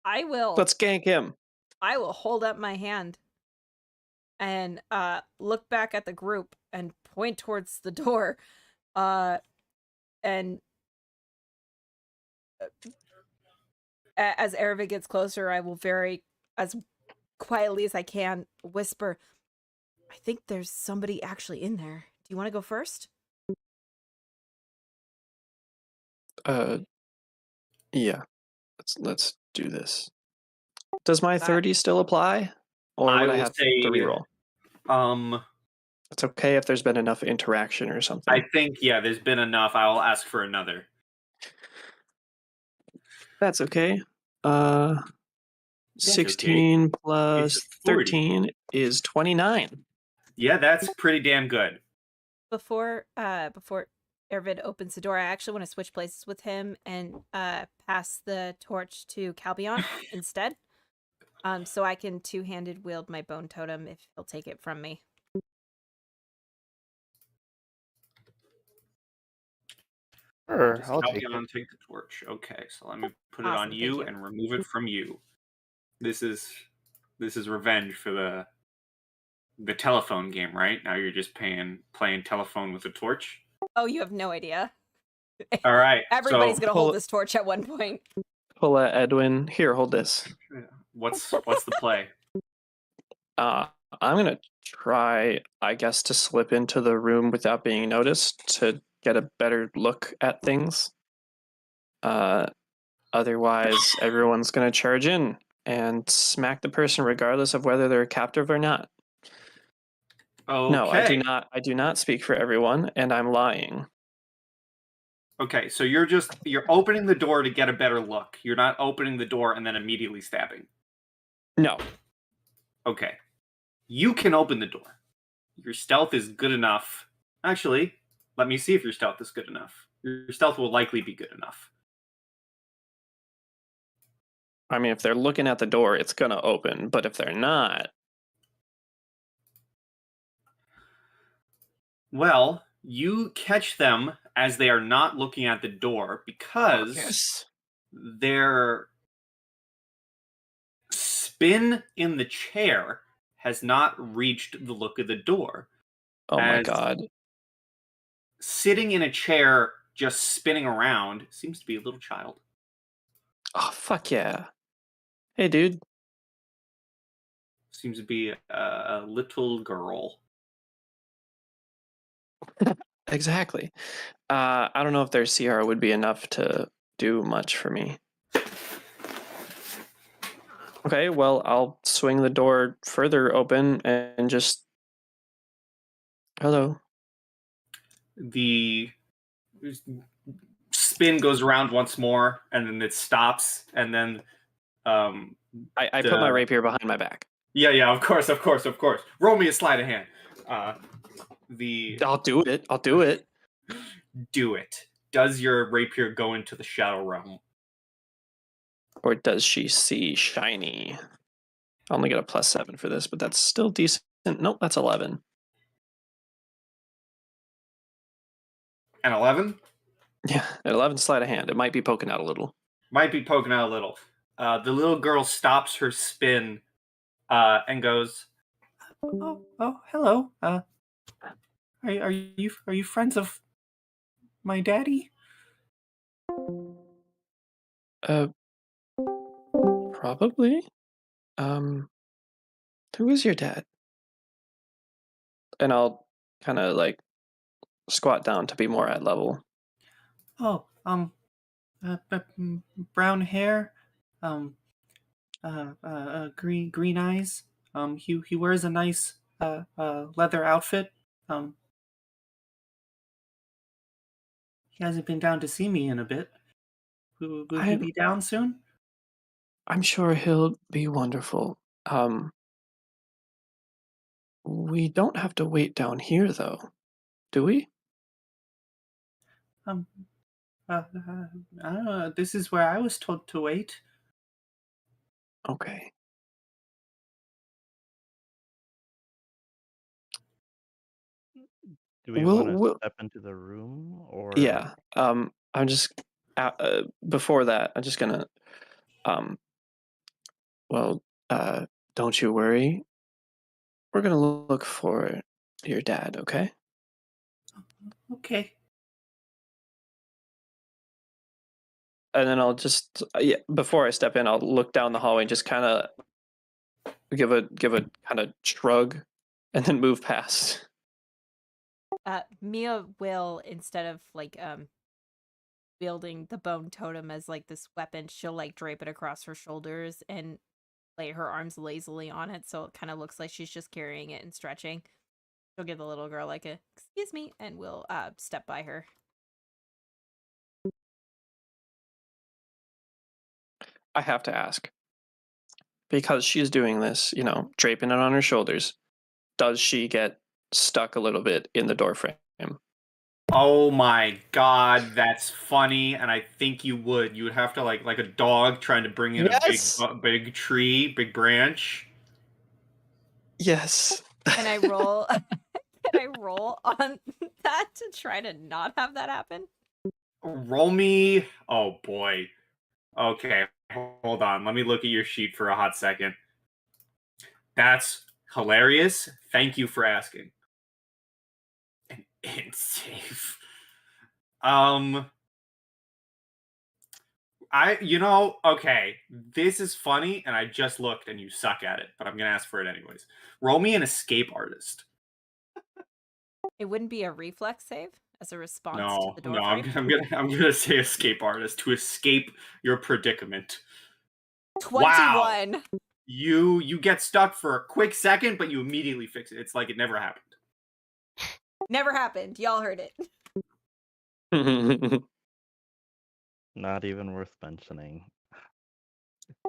I will Let's gank him. I will hold up my hand and look back at the group and point towards the door. And as Aravid gets closer, I will very, as quietly as I can, whisper, I think there's somebody actually in there. Do you want to go first? Yeah. Let's do this. Does my That- 30 still apply? Or would I will have say, to reroll? It's okay if there's been enough interaction or something. I think, yeah, there's been enough. I will ask for another. That's okay. That's 16 plus It's 40. 13 is 29. Yeah, that's pretty damn good. Before Aravid opens the door, I actually want to switch places with him and pass the torch to Calbion instead. So I can two-handed wield my bone totem if he'll take it from me. Sure, Just I'll help take you it. on take the torch. Okay, so let me put it Awesome, on thank you you. and remove it from you. This is revenge for the telephone game, right? Now you're just playing telephone with a torch. Oh, you have no idea. All right. Everybody's so gonna pull hold it- this torch at one point. Pull at Edwin. Here, hold this. what's the play? I'm gonna try, I guess, to slip into the room without being noticed to get a better look at things. Otherwise, everyone's gonna charge in and smack the person regardless of whether they're a captive or not. Okay. No, I do not speak for everyone, and I'm lying. Okay, so you're opening the door to get a better look. You're not opening the door and then immediately stabbing. No. Okay. You can open the door. Your stealth is good enough. Actually, let me see if your stealth is good enough. Your stealth will likely be good enough. I mean, if they're looking at the door, it's gonna open, but if they're not, Well, you catch them as they are not looking at the door because yes. their spin in the chair has not reached the look of the door. Oh my As god. Sitting in a chair just spinning around seems to be a little child. Oh fuck yeah. Hey dude. Seems to be a little girl. Exactly. I don't know if their CR would be enough to do much for me. Okay, well, I'll swing the door further open and just. Hello. The spin goes around once more, and then it stops, and then I put my rapier behind my back. Yeah, of course. Roll me a sleight of hand. I'll do it. Do it. Does your rapier go into the shadow realm? Or does she see shiny? I only get a +7 for this, but that's still decent. Nope, that's 11. An 11? Yeah, at 11 sleight of hand. It might be poking out a little. Might be poking out a little. The little girl stops her spin and goes, "Oh, hello. Are you friends of my daddy?" Probably. Who is your dad? And I'll kind of like squat down to be more at level. Oh, brown hair, green eyes. He wears a nice leather outfit. Um, he hasn't been down to see me in a bit. Will he I'm be down soon? I'm sure he'll be wonderful. We don't have to wait down here though, do we? Um, I don't know. This is where I was told to wait. Okay. Do we We'll want to we'll step into the room or? yeah. I'm just before that, I'm just gonna um well don't you worry. We're gonna look for your dad, okay? Okay. And then I'll just yeah, before I step in, I'll look down the hallway and just kind of give a kind of shrug, and then move past. Mia will, instead of like wielding the bone totem as like this weapon, she'll like drape it across her shoulders and lay her arms lazily on it, so it kind of looks like she's just carrying it and stretching. She'll give the little girl like a "excuse me," and we'll step by her. I have to ask because she's doing this, draping it on her shoulders. Does she get stuck a little bit in the door frame? Oh my god, that's funny, and I think you would. You would have to like a dog trying to bring in a Yes. big tree, big branch. Yes. Can I roll? Can I roll on that to try to not have that happen? Roll me. Oh boy. Okay, hold on. Let me look at your sheet for a hot second. That's hilarious. Thank you for asking. And save. Um, okay, this is funny, and I just looked, and you suck at it, but I'm gonna ask for it anyways. Roll me an escape artist. It wouldn't be a reflex save as a response to No, the no, door I'm, frame. I'm gonna say escape artist to escape your predicament. Wow, 21. you get stuck for a quick second, but you immediately fix it. It's like it never happened. Never happened. Y'all heard it. Not even worth mentioning.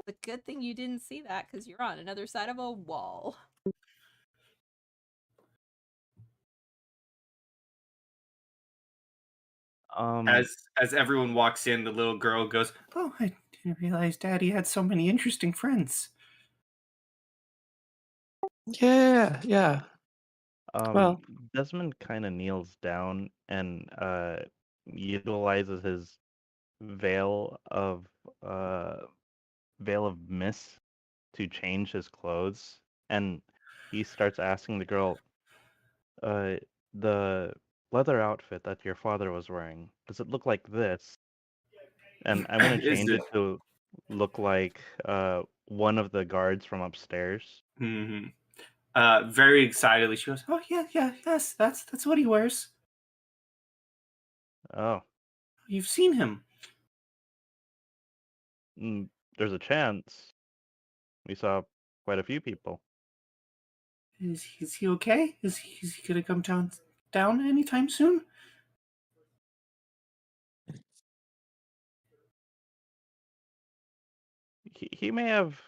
The good thing you didn't see that because you're on another side of a wall. As everyone walks in, the little girl goes, "Oh, I didn't realize Daddy had so many interesting friends." Yeah, yeah. Well, Desmond kind of kneels down and utilizes his veil of mist to change his clothes, and he starts asking the girl, the leather outfit that your father was wearing, does it look like this? And I'm gonna Is change it? it to look like one of the guards from upstairs. Mm-hmm. Very excitedly, she goes, "Oh yeah, yeah, yes, that's what he wears. Oh, You've seen him." there's a chance. We saw quite a few people. Is he okay? Is he gonna come down anytime soon? He may have.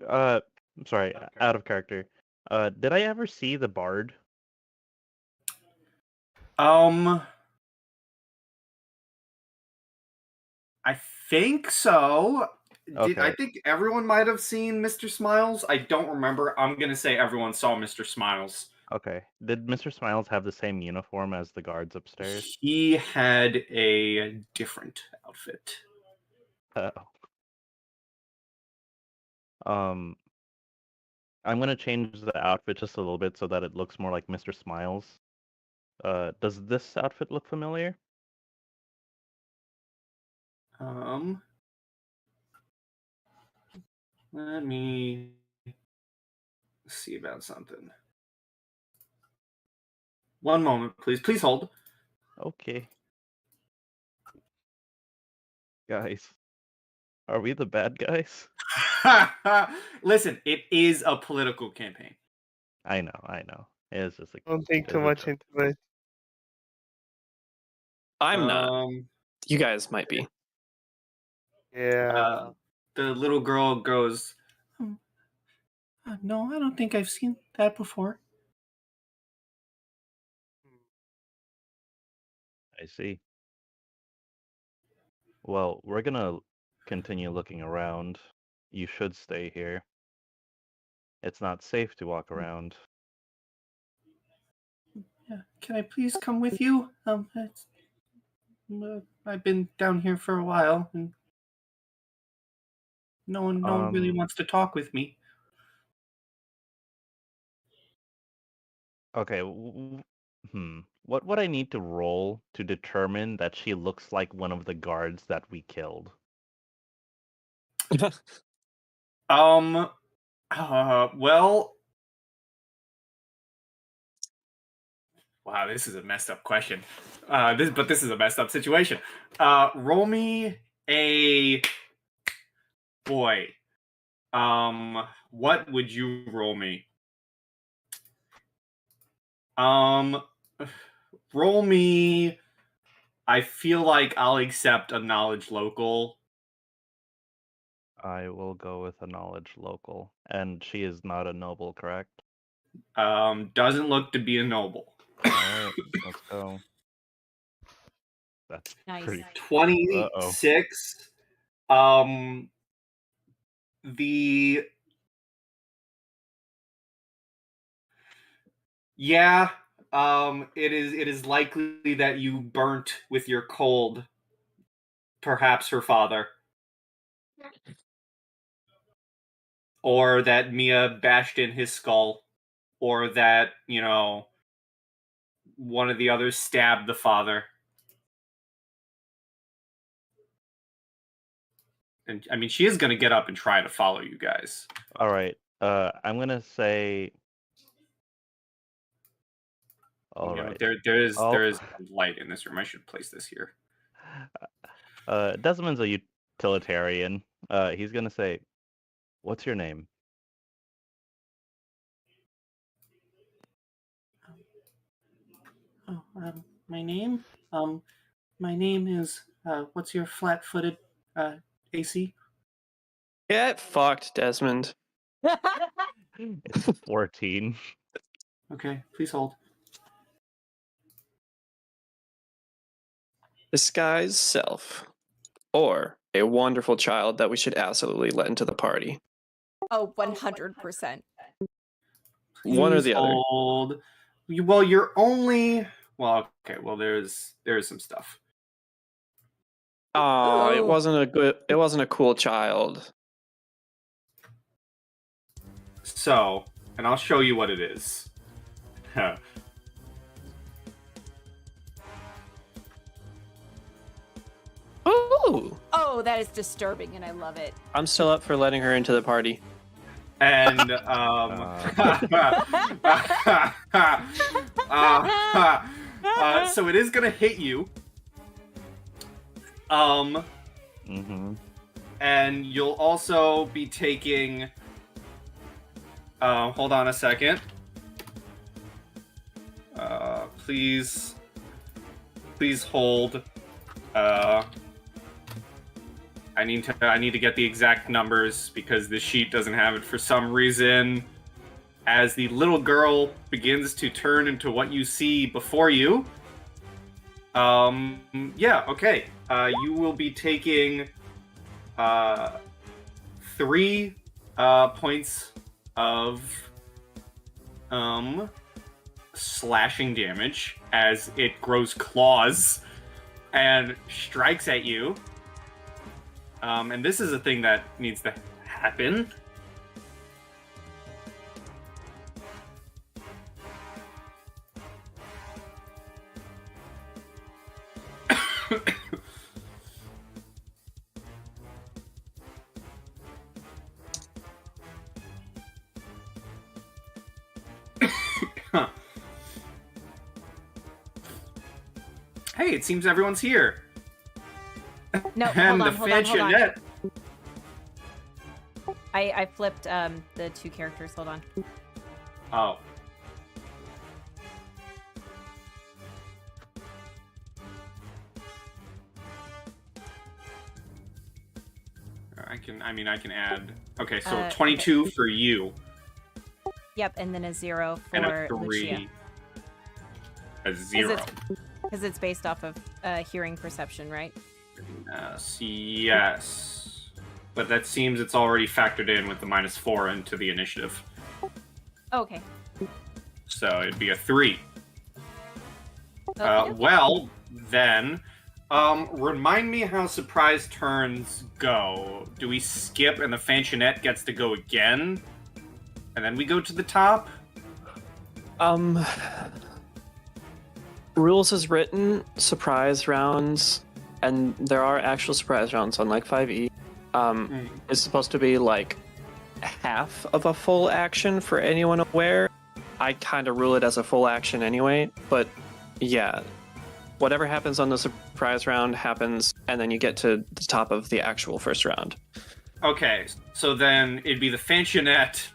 Uh, I'm sorry, out of character. Did I ever see the bard? Um, I think so. I Okay, think everyone might have seen Mr. Smiles. I don't remember. I'm gonna say everyone saw Mr. Smiles. okay. Did Mr. Smiles have the same uniform as the guards upstairs? He had a different outfit. Uh, um, I'm gonna change the outfit just a little bit so that it looks more like Mr. Smiles. Does this outfit look familiar? Um, let me see about something. One moment, please. Please hold. Okay. Guys, Are we the bad guys? Listen, it is a political campaign. I know. It's just a, Don't think it's too a much joke. into it. I'm not. Um, You guys might be. Yeah. the little girl goes, no, I don't think I've seen that before. I see. Well, we're gonna continue looking around. You should stay here. It's not safe to walk around. Yeah, can I please come with you? I've been down here for a while, and no one really Um, wants to talk with me. okay. What would I need to roll to determine that she looks like one of the guards that we killed? Well, wow, this is a messed up question. This is a messed up situation. Roll me a boy. What would you roll me? Roll me. I feel like I'll accept a knowledge local. I will go with a knowledge local, and she is not a noble, correct? Doesn't look to be a noble. All right, let's go. That's Nice. pretty. 26. The Yeah, it is likely that you burnt with your cold, perhaps her father, or that Mia bashed in his skull, or that one of the others stabbed the father. And I mean, she is going to get up and try to follow you guys. All right. I'm gonna say. All right. There is light in this room. I should place this here. Desmond's a utilitarian. He's gonna say, "What's your name?" Oh, my name? My name is. What's your flat-footed AC? Get fucked, Desmond. It's 14. Okay, please hold. Disguise self. Or a wonderful child that we should absolutely let into the party. Oh, 100%. One or the other. Hold. Well, you're only. Well, okay. Well, there's some stuff. Oh, Ooh. it wasn't a cool child. So, and I'll show you what it is. Ooh. Oh, that is disturbing, and I love it. I'm still up for letting her into the party. And so it is gonna hit you. Mm-hmm. And you'll also be taking. Hold on a second. Please hold. I need to get the exact numbers because this sheet doesn't have it for some reason. As the little girl begins to turn into what you see before you. Yeah, okay. You will be taking 3 points of slashing damage as it grows claws and strikes at you. And this is a thing that needs to happen. Hey, it seems everyone's here. No, And hold the on. Fanchonette I flipped the two characters. Hold on. Oh. I can add. Okay, so 22 for you. Yep, and then a 0 for And a 3. Lucia. A 0. Because it's based off of hearing perception, right? Yes. But that seems it's already factored in with the -4 into the initiative. Oh, okay. So it'd be a 3. Okay. Well, then, remind me how surprise turns go. Do we skip and the Fanchonette gets to go again? And then we go to the top? Rules as written, surprise rounds, and there are actual surprise rounds, unlike 5e. Is supposed to be like half of a full action for anyone aware. I kind of rule it as a full action anyway, but yeah, whatever happens on the surprise round happens, and then you get to the top of the actual first round. Okay, so then it'd be the Fanchonette,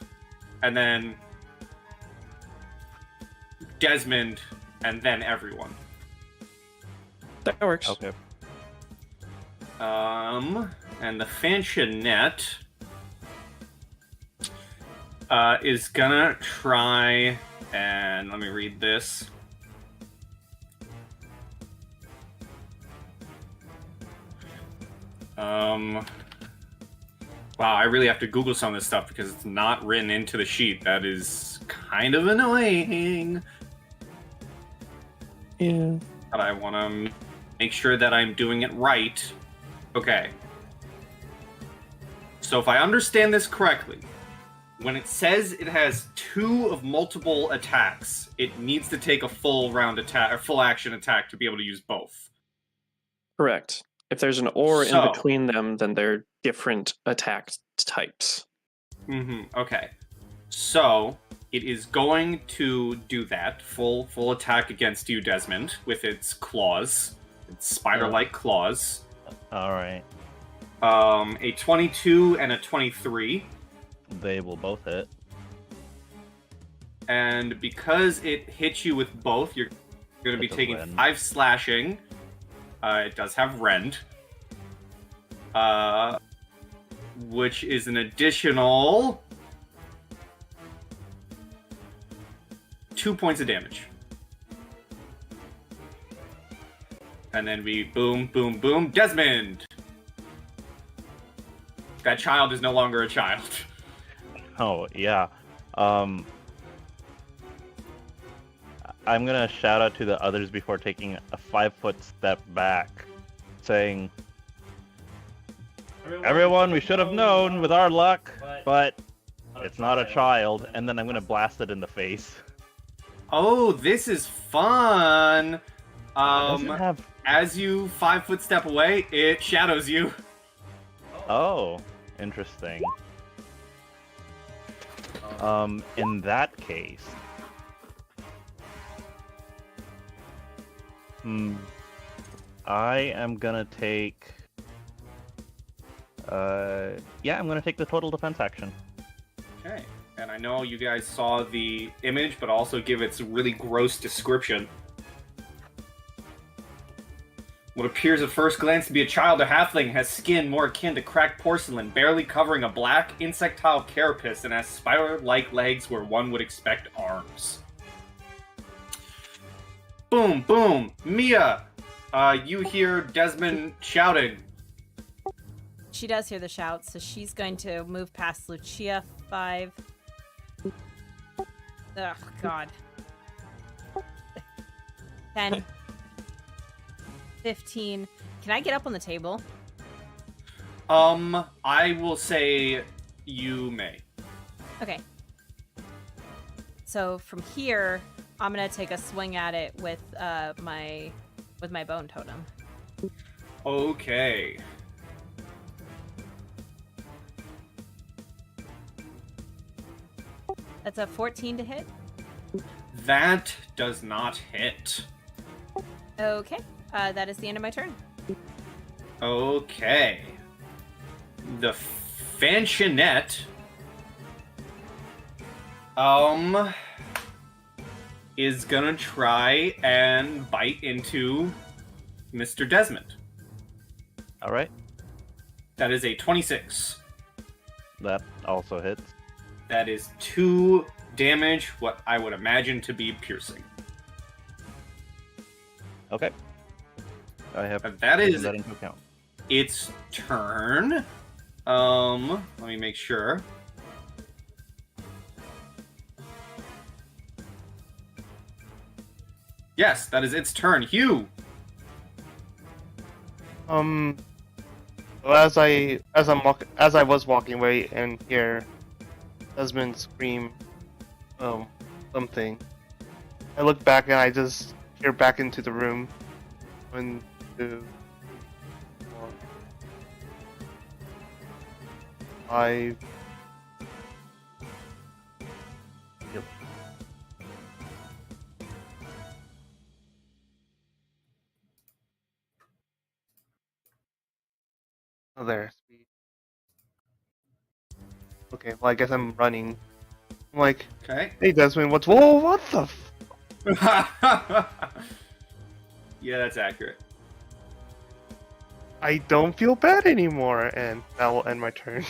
and then Desmond, and then everyone. That works. Okay. And the Fanchonette is gonna try, and let me read this. Wow, I really have to Google some of this stuff because it's not written into the sheet. That is kind of annoying. Yeah. But I want to make sure that I'm doing it right. Okay. So if I understand this correctly, when it says it has 2 of multiple attacks, it needs to take a full round attack or full action attack to be able to use both. Correct. If there's an or So- in between them, then they're different attack types. Okay. So it is going to do that full attack against you, Desmond, with its claws, its spider-like claws. All right. A 22 and a 23. They will both hit. And because it hits you with both, you're going to be It's a taking rend. 5 slashing. It does have rend. Which is an additional 2 points of damage. And then we boom, boom, boom. Desmond! That child is no longer a child. Oh, yeah. I'm gonna shout out to the others before taking a 5-foot step back, saying, Everyone, we should have known with our luck, but it's not a child. And then I'm gonna blast it in the face. Oh, this is fun! It doesn't have... As you 5-foot step away, it shadows you. Oh, interesting. In that case... I am gonna take... I'm gonna take the total defense action. Okay, and I know you guys saw the image, but also give its really gross description. What appears at first glance to be a child or halfling has skin more akin to cracked porcelain, barely covering a black insectile carapace, and has spider-like legs where one would expect arms. Boom, boom! Mia! You hear Desmond shouting. She does hear the shout, so she's going to move past Lucia 5. Oh, God. 10. 15. Can I get up on the table? I will say you may. Okay. So from here, I'm gonna take a swing at it with my bone totem. Okay. That's a 14 to hit. That does not hit. Okay. That is the end of my turn. Okay. The Fanchonette is gonna try and bite into Mr. Desmond. All right. That is a 26. That also hits. That is 2 damage, what I would imagine to be piercing. Okay. I have That taken is that into account. its turn. Let me make sure. Yes, that is its turn. Hugh. As I was walking away and hear Desmond scream, something, I look back and I just peer back into the room. 1, 2, 4, 5. Yep. Oh, there. Okay, well, I guess I'm running. I'm like, Okay. hey, Desmond, whoa, what the Yeah, that's accurate. I don't feel bad anymore, and that will end my turn.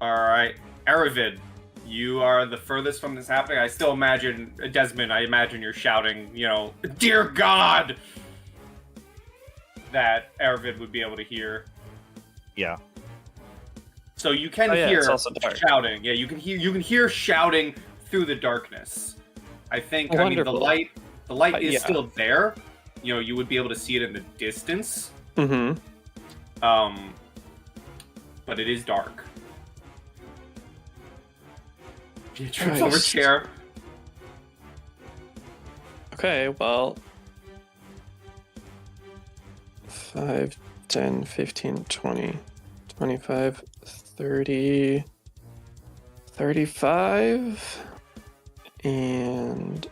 Alright. Aravid, you are the furthest from this happening. I still imagine, Desmond, I imagine you're shouting, Dear God! That Aravid would be able to hear. Yeah. So you can it's hear also dark. shouting. Yeah, you can hear shouting through the darkness. I think Wonderful. the light is Yeah. still there. You would be able to see it in the distance. Mm-hmm. But it is dark. He trips over Christ. chair. Okay, well, 5, 10, 15, 20, 25, 30, 35, and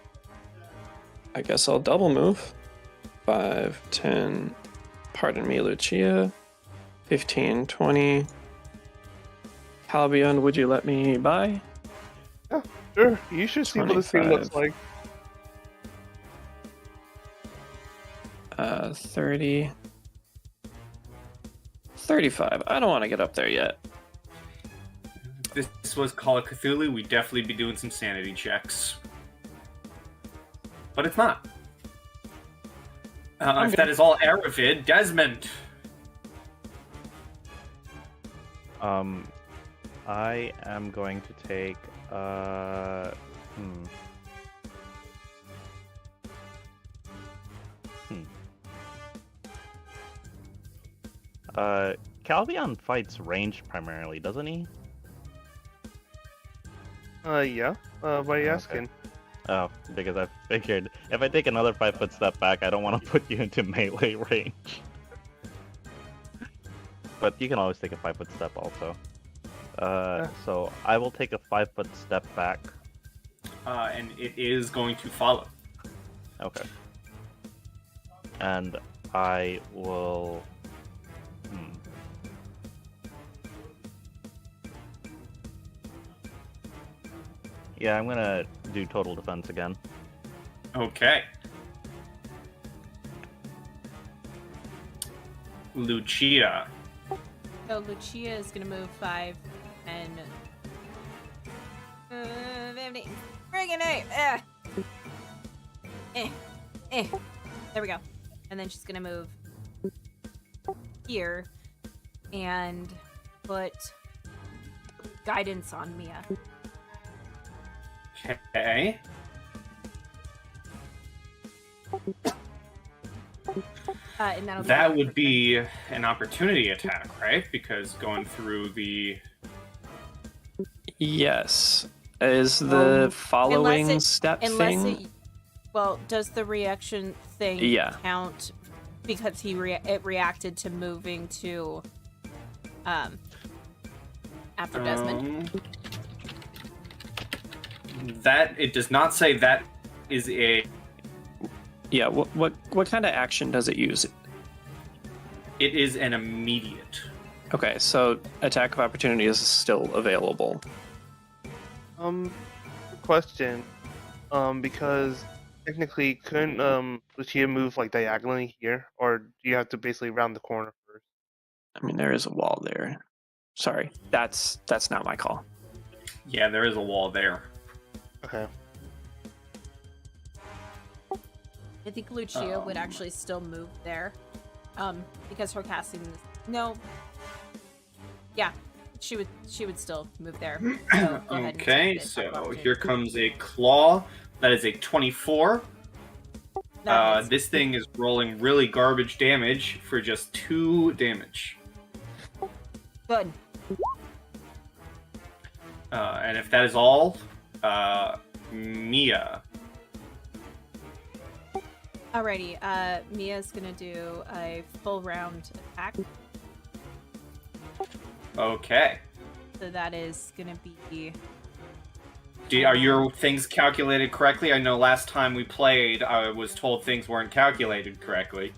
I guess I'll double move. 5, 10, pardon me, Lucia, 15, 20. Calbion, would you let me by? Sure, you should see what this thing looks 25. like. 30, 35. I don't want to get up there yet. If this was Call of Cthulhu, we'd definitely be doing some sanity checks. But it's not. If that is all Aravid, Desmond. I am going to take Calvion fights range primarily, doesn't he? Yeah. What are you Okay. asking? Oh, because I figured if I take another 5-foot step back, I don't want to put you into melee range. But you can always take a 5-foot step also. So I will take a 5-foot step back. And it is going to follow. Okay. And I will. Yeah, I'm gonna do total defense again. Okay. Lucia. So Lucia is gonna move 5 and 50. Friggin' A! There we go. And then she's gonna move here and put guidance on Mia. Okay. And that'll That would be an opportunity attack, right? Because going through the... Yes. Is the following step thing? Well, does the reaction thing Yeah. count because it reacted to moving to after Desmond? That it does not say that is a. Yeah. What kind of action does it use? It is an immediate. Okay, so attack of opportunity is still available. Good question. Because technically, couldn't Lucia move like diagonally here, or do you have to basically round the corner first? I mean, there is a wall there. Sorry, that's not my call. Yeah, there is a wall there. Okay. I think Lucia would actually still move there, because her casting. No. Yeah, she would still move there. So go ahead and Okay, attack the attack of so opportunity. here comes a claw. That is a 24. That hits. This thing is rolling really garbage damage for just 2 damage. Good. And if that is all, Mia. Alrighty, Mia's gonna do a full round attack. Okay. So that is gonna be. Are your things calculated correctly? I know last time we played, I was told things weren't calculated correctly.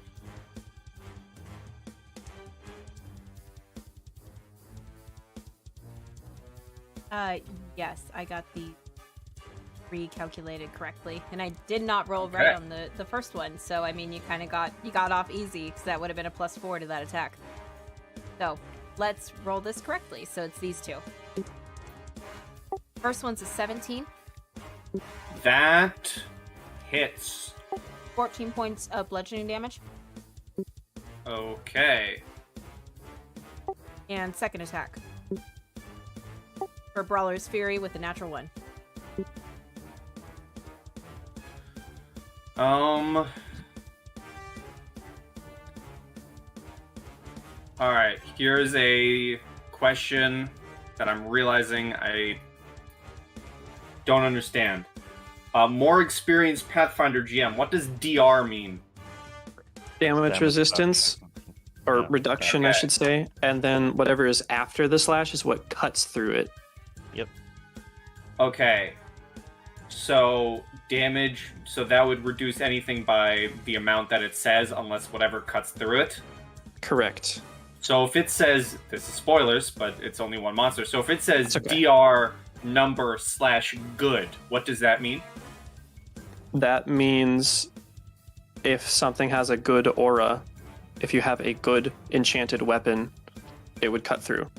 Yes, I got the recalculated correctly, and I did not roll right on the first one. So I mean, you got off easy because that would have been a +4 to that attack. So let's roll this correctly. So it's these two. First one's a 17. That hits. 14 points of bludgeoning damage. Okay. And second attack. For Brawler's Fury with a natural 1. Alright, here's a question that I'm realizing I don't understand. More experienced Pathfinder GM, what does DR mean? Damage resistance, or Yeah. reduction, I Okay. should say. And then whatever is after the slash is what cuts through it. Yep. Okay. So, damage, so that would reduce anything by the amount that it says, unless whatever cuts through it. Correct. So if it says, this is spoilers, but it's only one monster. So if it says That's okay. DR number / good, what does that mean? That means if something has a good aura, if you have a good enchanted weapon, it would cut through.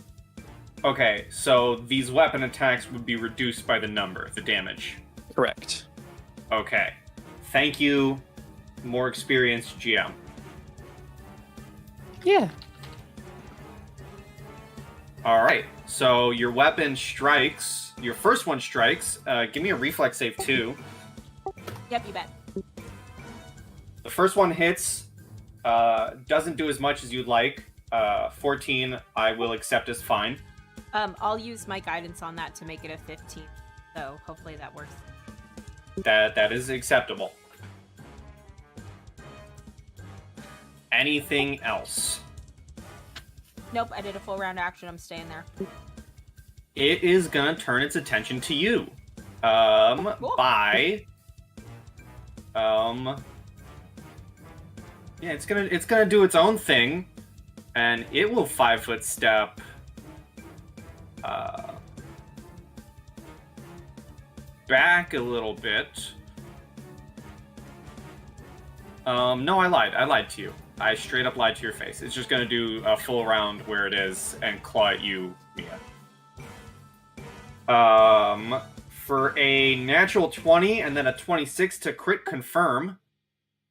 Okay, so these weapon attacks would be reduced by the number, the damage. Correct. Okay. Thank you, more experienced GM. Yeah. Alright, so your weapon strikes, your first one strikes. Give me a reflex save too. Yep, you bet. The first one hits, doesn't do as much as you'd like. 14, I will accept as fine. I'll use my guidance on that to make it a 15. So hopefully that works. That is acceptable. Anything else? Nope, I did a full round action. I'm staying there. It is gonna turn its attention to you. Cool. By yeah, it's gonna do its own thing, and it will 5-foot step back a little bit. No, I lied. I lied to you. I straight up lied to your face. It's just gonna do a full round where it is and claw at you, Mia. For a natural 20 and then a 26 to crit confirm,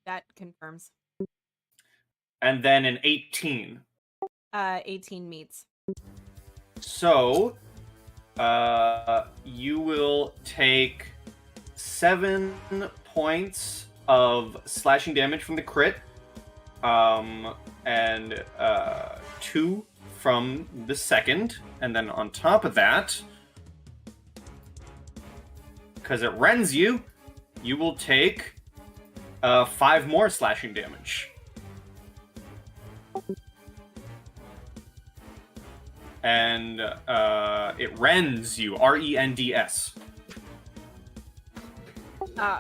That confirms. and then an 18. 18 meets. So, you will take 7 points of slashing damage from the crit, and 2 from the second, and then on top of that, because it rends you, you will take 5 more slashing damage. And it rends you, RENDS.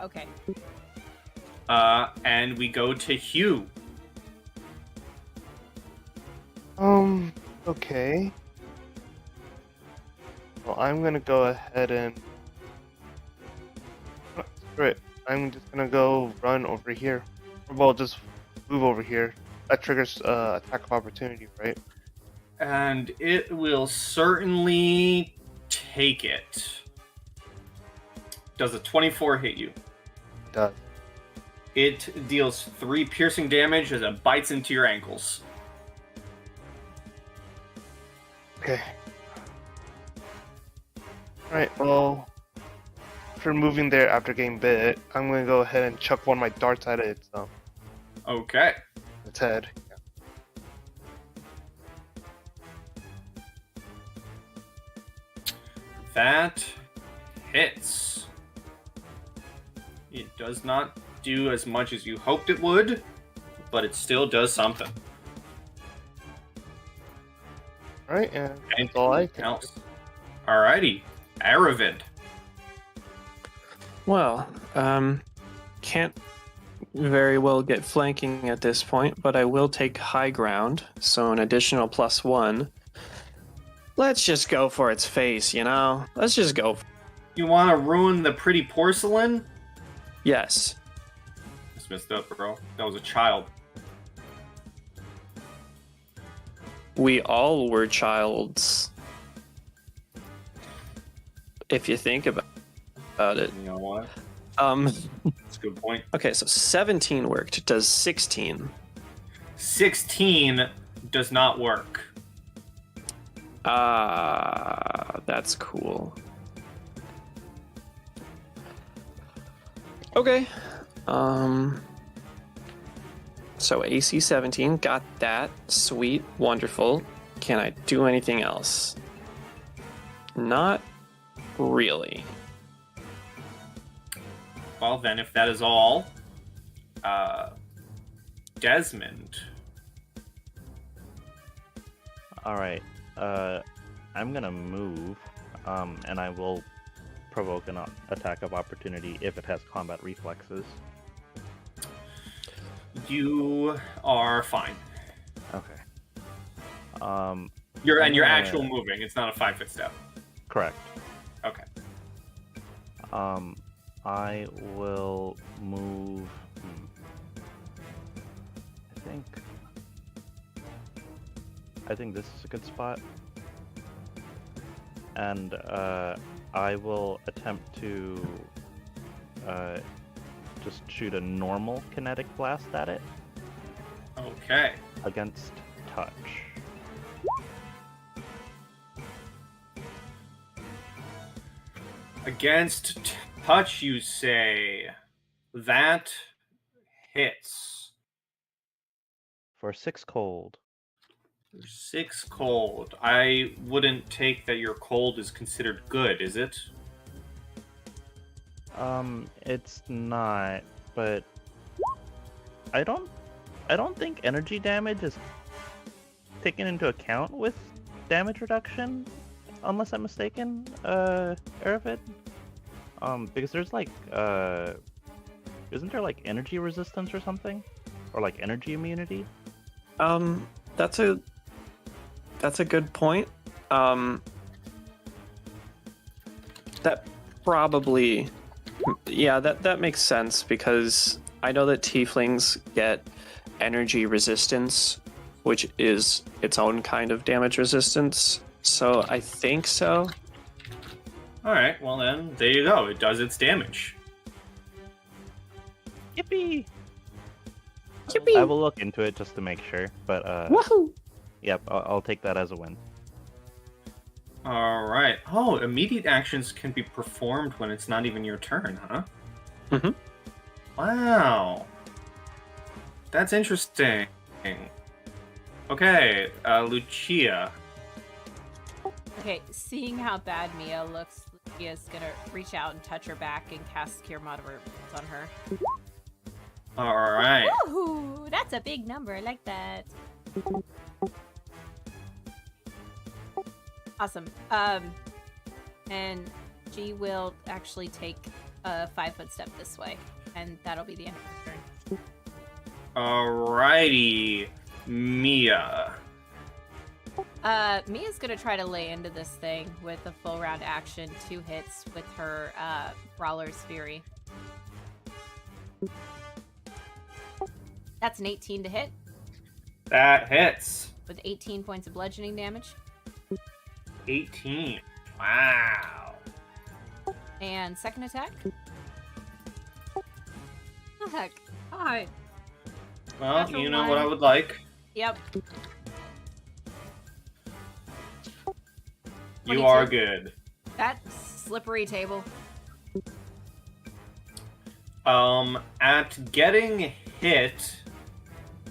Okay. And we go to Hugh. Okay. Well, I'm gonna go ahead and. Screw it. I'm just gonna go run over here. Well, just move over here. That triggers attack of opportunity, right? And it will certainly take it. Does a 24 hit you? It does. It deals 3 piercing damage as it bites into your ankles. Okay. Alright, well, after moving there after getting bit, I'm gonna go ahead and chuck one of my darts at Okay. its head. That hits. It does not do as much as you hoped it would, but it still does something. Alright, and that's all I can do. else. Alrighty. Aravid. Well, can't very well get flanking at this point, but I will take high ground, so an additional +1. Let's just go for its face, you know? Let's just go. You want to ruin the pretty porcelain? Yes. That's messed up, bro. That was a child. We all were childs. If you think about it. You know what? That's a good point. Okay, so 17 worked. Does 16? 16 does not work. That's cool. Okay. So AC 17, got that. Sweet, wonderful. Can I do anything else? Not really. Well, then, if that is all, Desmond. Alright, I'm gonna move, and I will provoke an attack of opportunity if it has combat reflexes. You are fine. Okay. You're I'm gonna- actual moving. It's not a 5-foot step. Correct. Okay. I will move. I think this is a good spot, and I will attempt to just shoot a normal kinetic blast at it Okay. against touch. Against touch, you say. That hits. For 6 cold. 6 cold. I wouldn't take that your cold is considered good, is it? It's not, but I don't think energy damage is taken into account with damage reduction, unless I'm mistaken, Aravid. Because there's like, isn't there like energy resistance or something? Or like energy immunity? That's a good point. That probably, yeah, that makes sense, because I know that tieflings get energy resistance, which is its own kind of damage resistance. So I think so. Alright, well then, there you go. It does its damage. Yippee! Yippee! I will look into it just to make sure, but Woohoo! yep, I'll take that as a win. Alright. Oh, immediate actions can be performed when it's not even your turn, huh? Mhm. Wow. That's interesting. Okay, Lucia. Okay, seeing how bad Mia looks, Lucia's gonna reach out and touch her back and cast Cure Moderate on her. Alright. Woohoo! That's a big number. I like that. Awesome. And she will actually take a 5-foot step this way, and that'll be the end of her turn. Alrighty. Mia. Mia's gonna try to lay into this thing with a full round action, 2 hits with her Brawler's Fury. That's an 18 to hit That hits. with 18 points of bludgeoning damage. 18. Wow. And second attack. Oh, heck. Alright. Well, Natural you know what I one. would like. Yep. You are 22. good. That slippery table. At getting hit,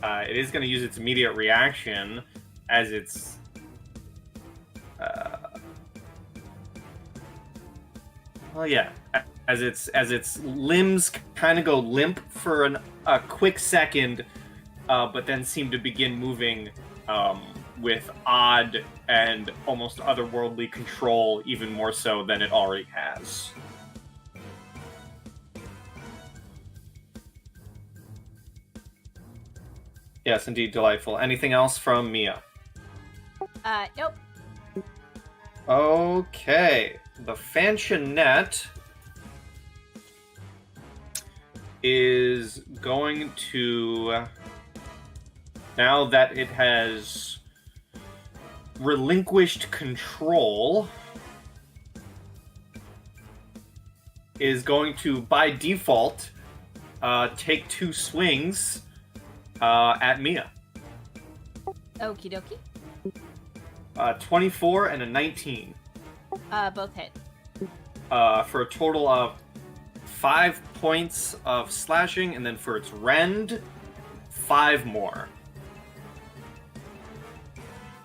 it is going to use its immediate reaction as its as its limbs kind of go limp for a quick second, but then seem to begin moving with odd and almost otherworldly control, even more so than it already has. Yes, indeed, delightful. Anything else from Mia? Nope. Okay. The Fanchonette is going to, now that it has relinquished control, is going to, by default, take 2 swings at Mia. Okie dokie. 24 and a 19. Both hit. For a total of 5 points of slashing, and then for its rend, 5 more.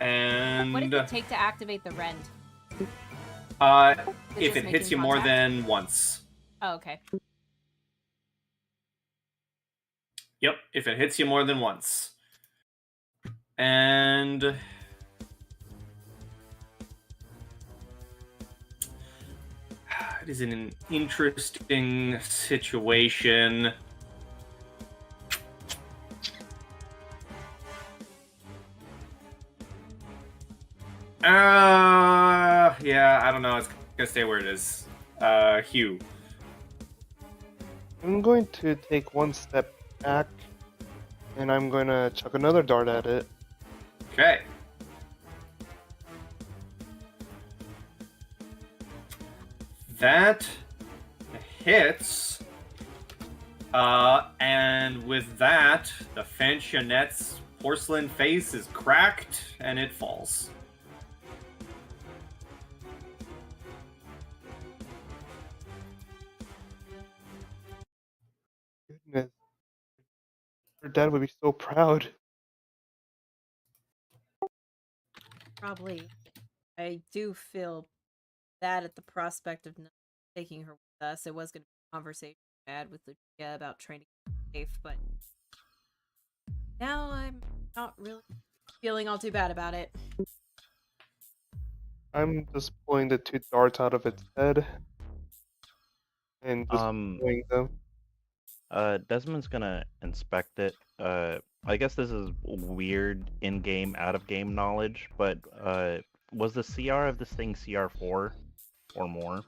And What does it take to activate the rend? if just it hits making you more contact? than once. Oh, okay. Yep, if it hits you more than once. And it is in an interesting situation. Yeah, I don't know. It's gonna stay where it is. Hugh. I'm going to take 1 step back, and I'm going to chuck another dart at it. Okay. That hits. And with that, the Fanchonette's porcelain face is cracked and it falls. Goodness. Her dad would be so proud. Probably. I do feel bad at the prospect of not taking her with us. It was going to be a conversation I had with Lucia about training safe, but now I'm not really feeling all too bad about it. I'm just pulling the 2 darts out of its head and just throwing them. Desmond's gonna inspect it. I guess this is weird in-game, out-of-game knowledge, but was the CR of this thing CR4 or more?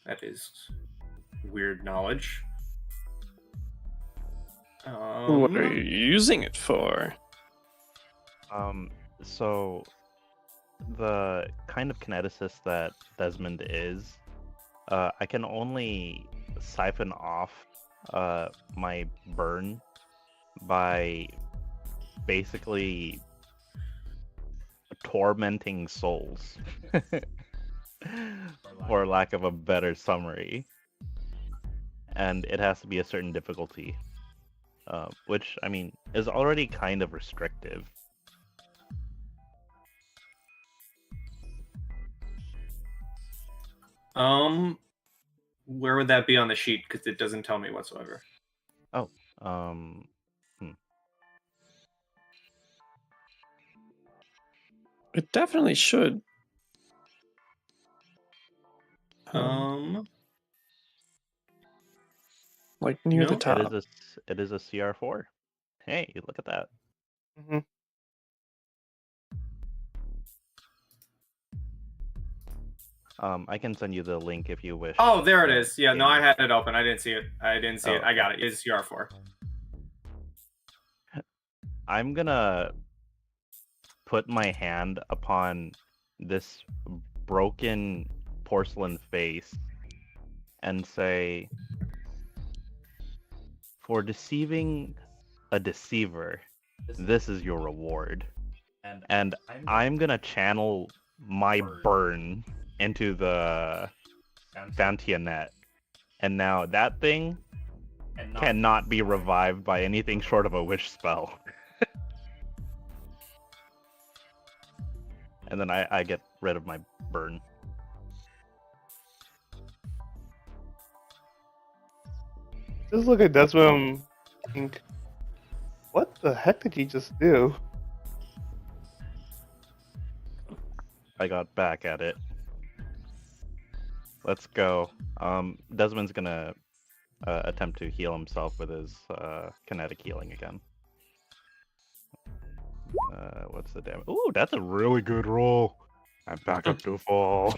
That is weird knowledge. What are you using it for? So the kind of kineticist that Desmond is, I can only siphon off my burn by basically tormenting souls, for lack of a better summary. And it has to be a certain difficulty, which, I mean, is already kind of restrictive. Where would that be on the sheet? Because it doesn't tell me whatsoever. Oh, It definitely should. Like near the No, top. It is a CR4. Hey, look at that. Hmm. I can send you the link if you wish. Oh, there it is. Yeah, no, I Gaming. had it open. I didn't see it. Oh, I got it. It's CR4. I'm gonna put my hand upon this broken porcelain face and say, for deceiving a deceiver, this is your reward. And I'm gonna channel my burn into the Fountionette. And now that thing cannot be revived by anything short of a wish spell. And then I get rid of my burn. Just look at Desmond and think, what the heck did he just do? I got back at it. Let's go. Desmond's gonna attempt to heal himself with his kinetic healing again. What's the damage? Ooh, that's a really good roll. I'm back up to full.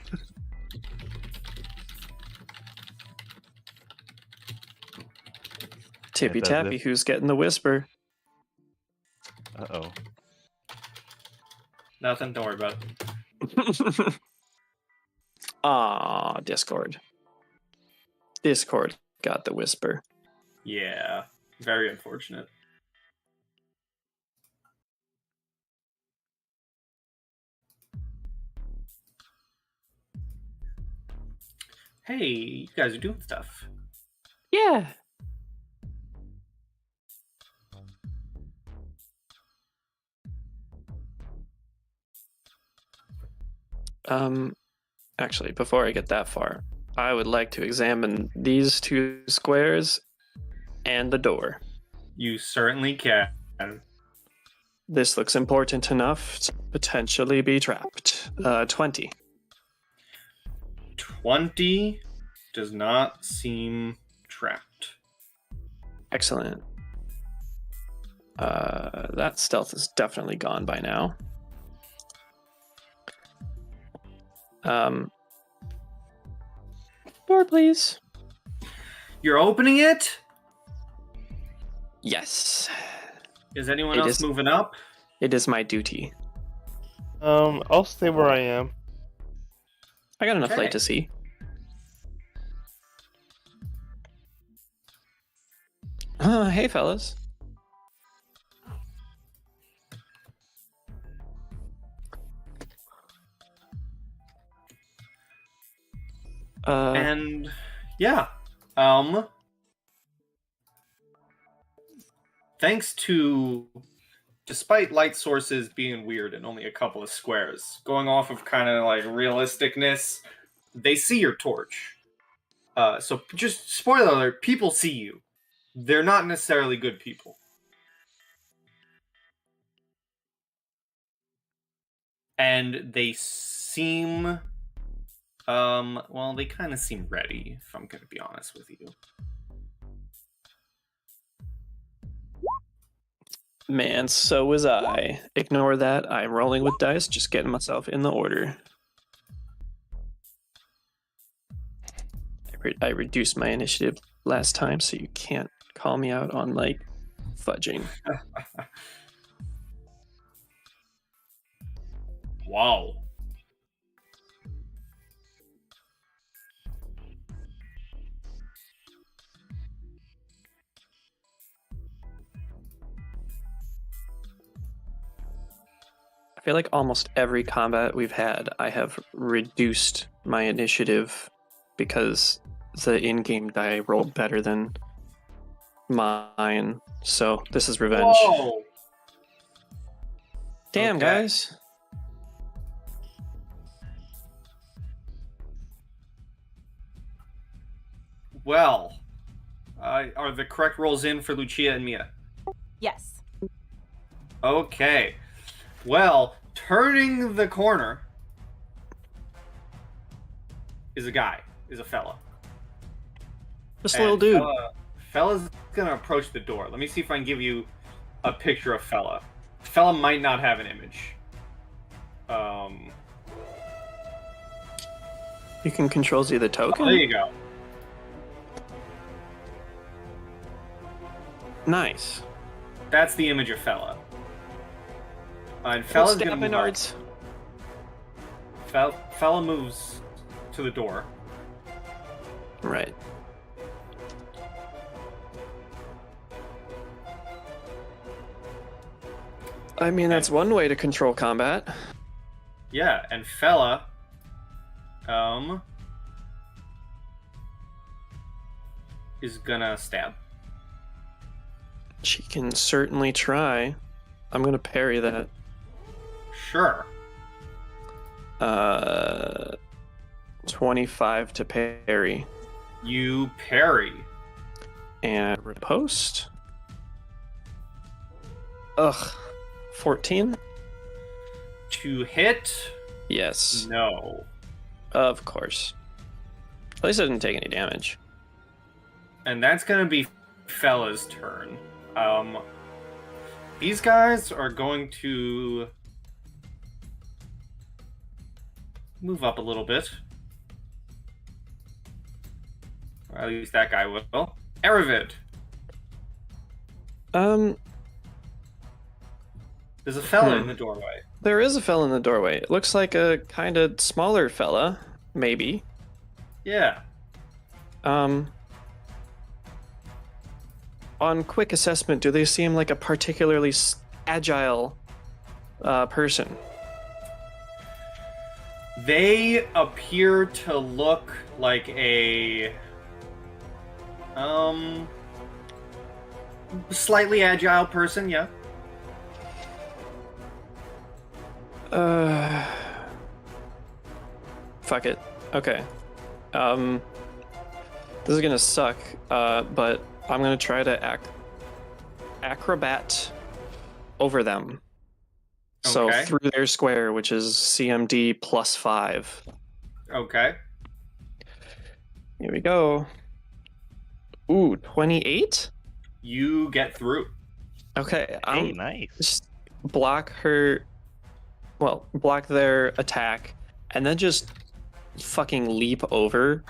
Tippy It does tappy, this. who's getting the whisper? Uh-oh. Nothing. Don't worry about it. Ah, Discord. Discord got the whisper. Yeah, very unfortunate. Hey, you guys are doing stuff. Yeah. Actually, before I get that far, I would like to examine these two squares and the door. You certainly can. This looks important enough to potentially be trapped. 20. 20 does not seem trapped. Excellent. That stealth is definitely gone by now. Door, please. You're opening it? Yes. Is anyone It else is- moving up? It is my duty. I'll stay where I am. I got enough Okay. light to see. Hey, fellas. And yeah, thanks to, despite light sources being weird and only a couple of squares, going off of kind of like realisticness, they see your torch. So just spoiler alert, people see you. They're not necessarily good people. And they seem, well, they kind of seem ready, if I'm going to be honest with you. Man, so was I. Ignore that. I'm rolling with dice, just getting myself in the order. I reduced my initiative last time, so you can't call me out on, like, fudging. Wow. I feel like almost every combat we've had, I have reduced my initiative because the in-game die rolled better than mine. So this is revenge. Whoa. Damn, Okay. guys. Well, are the correct rolls in for Lucia and Mia? Yes. Okay. Well, turning the corner is a guy. is a fella. This And little dude. Fella's gonna approach the door. Let me see if I can give you a picture of Fella. Fella might not have an image. You can control Z the token? Oh, there you go. Nice. That's the image of Fella. And Fella's gonna move up. arts. Fella moves to the door. Right. I mean, that's one way to control combat. Yeah, and Fella, is gonna stab. She can certainly try. I'm gonna parry that. Sure. 25 to parry. You parry. And riposte. Ugh. 14? To hit? Yes. No. Of course. At least I didn't take any damage. And that's gonna be Fella's turn. These guys are going to move up a little bit. Or at least that guy will. Aravid. There's a fella in the doorway. There is a fella in the doorway. It looks like a kind of smaller fella, maybe. Yeah. On quick assessment, do they seem like a particularly agile person? They appear to look like a slightly agile person, yeah. Fuck it. Okay. This is gonna suck, but I'm gonna try to acrobat over them. So Okay. through their square, which is CMD +5. Okay. Here we go. Ooh, 28? You get through. Okay, Hey, nice. just block their attack, and then just fucking leap over.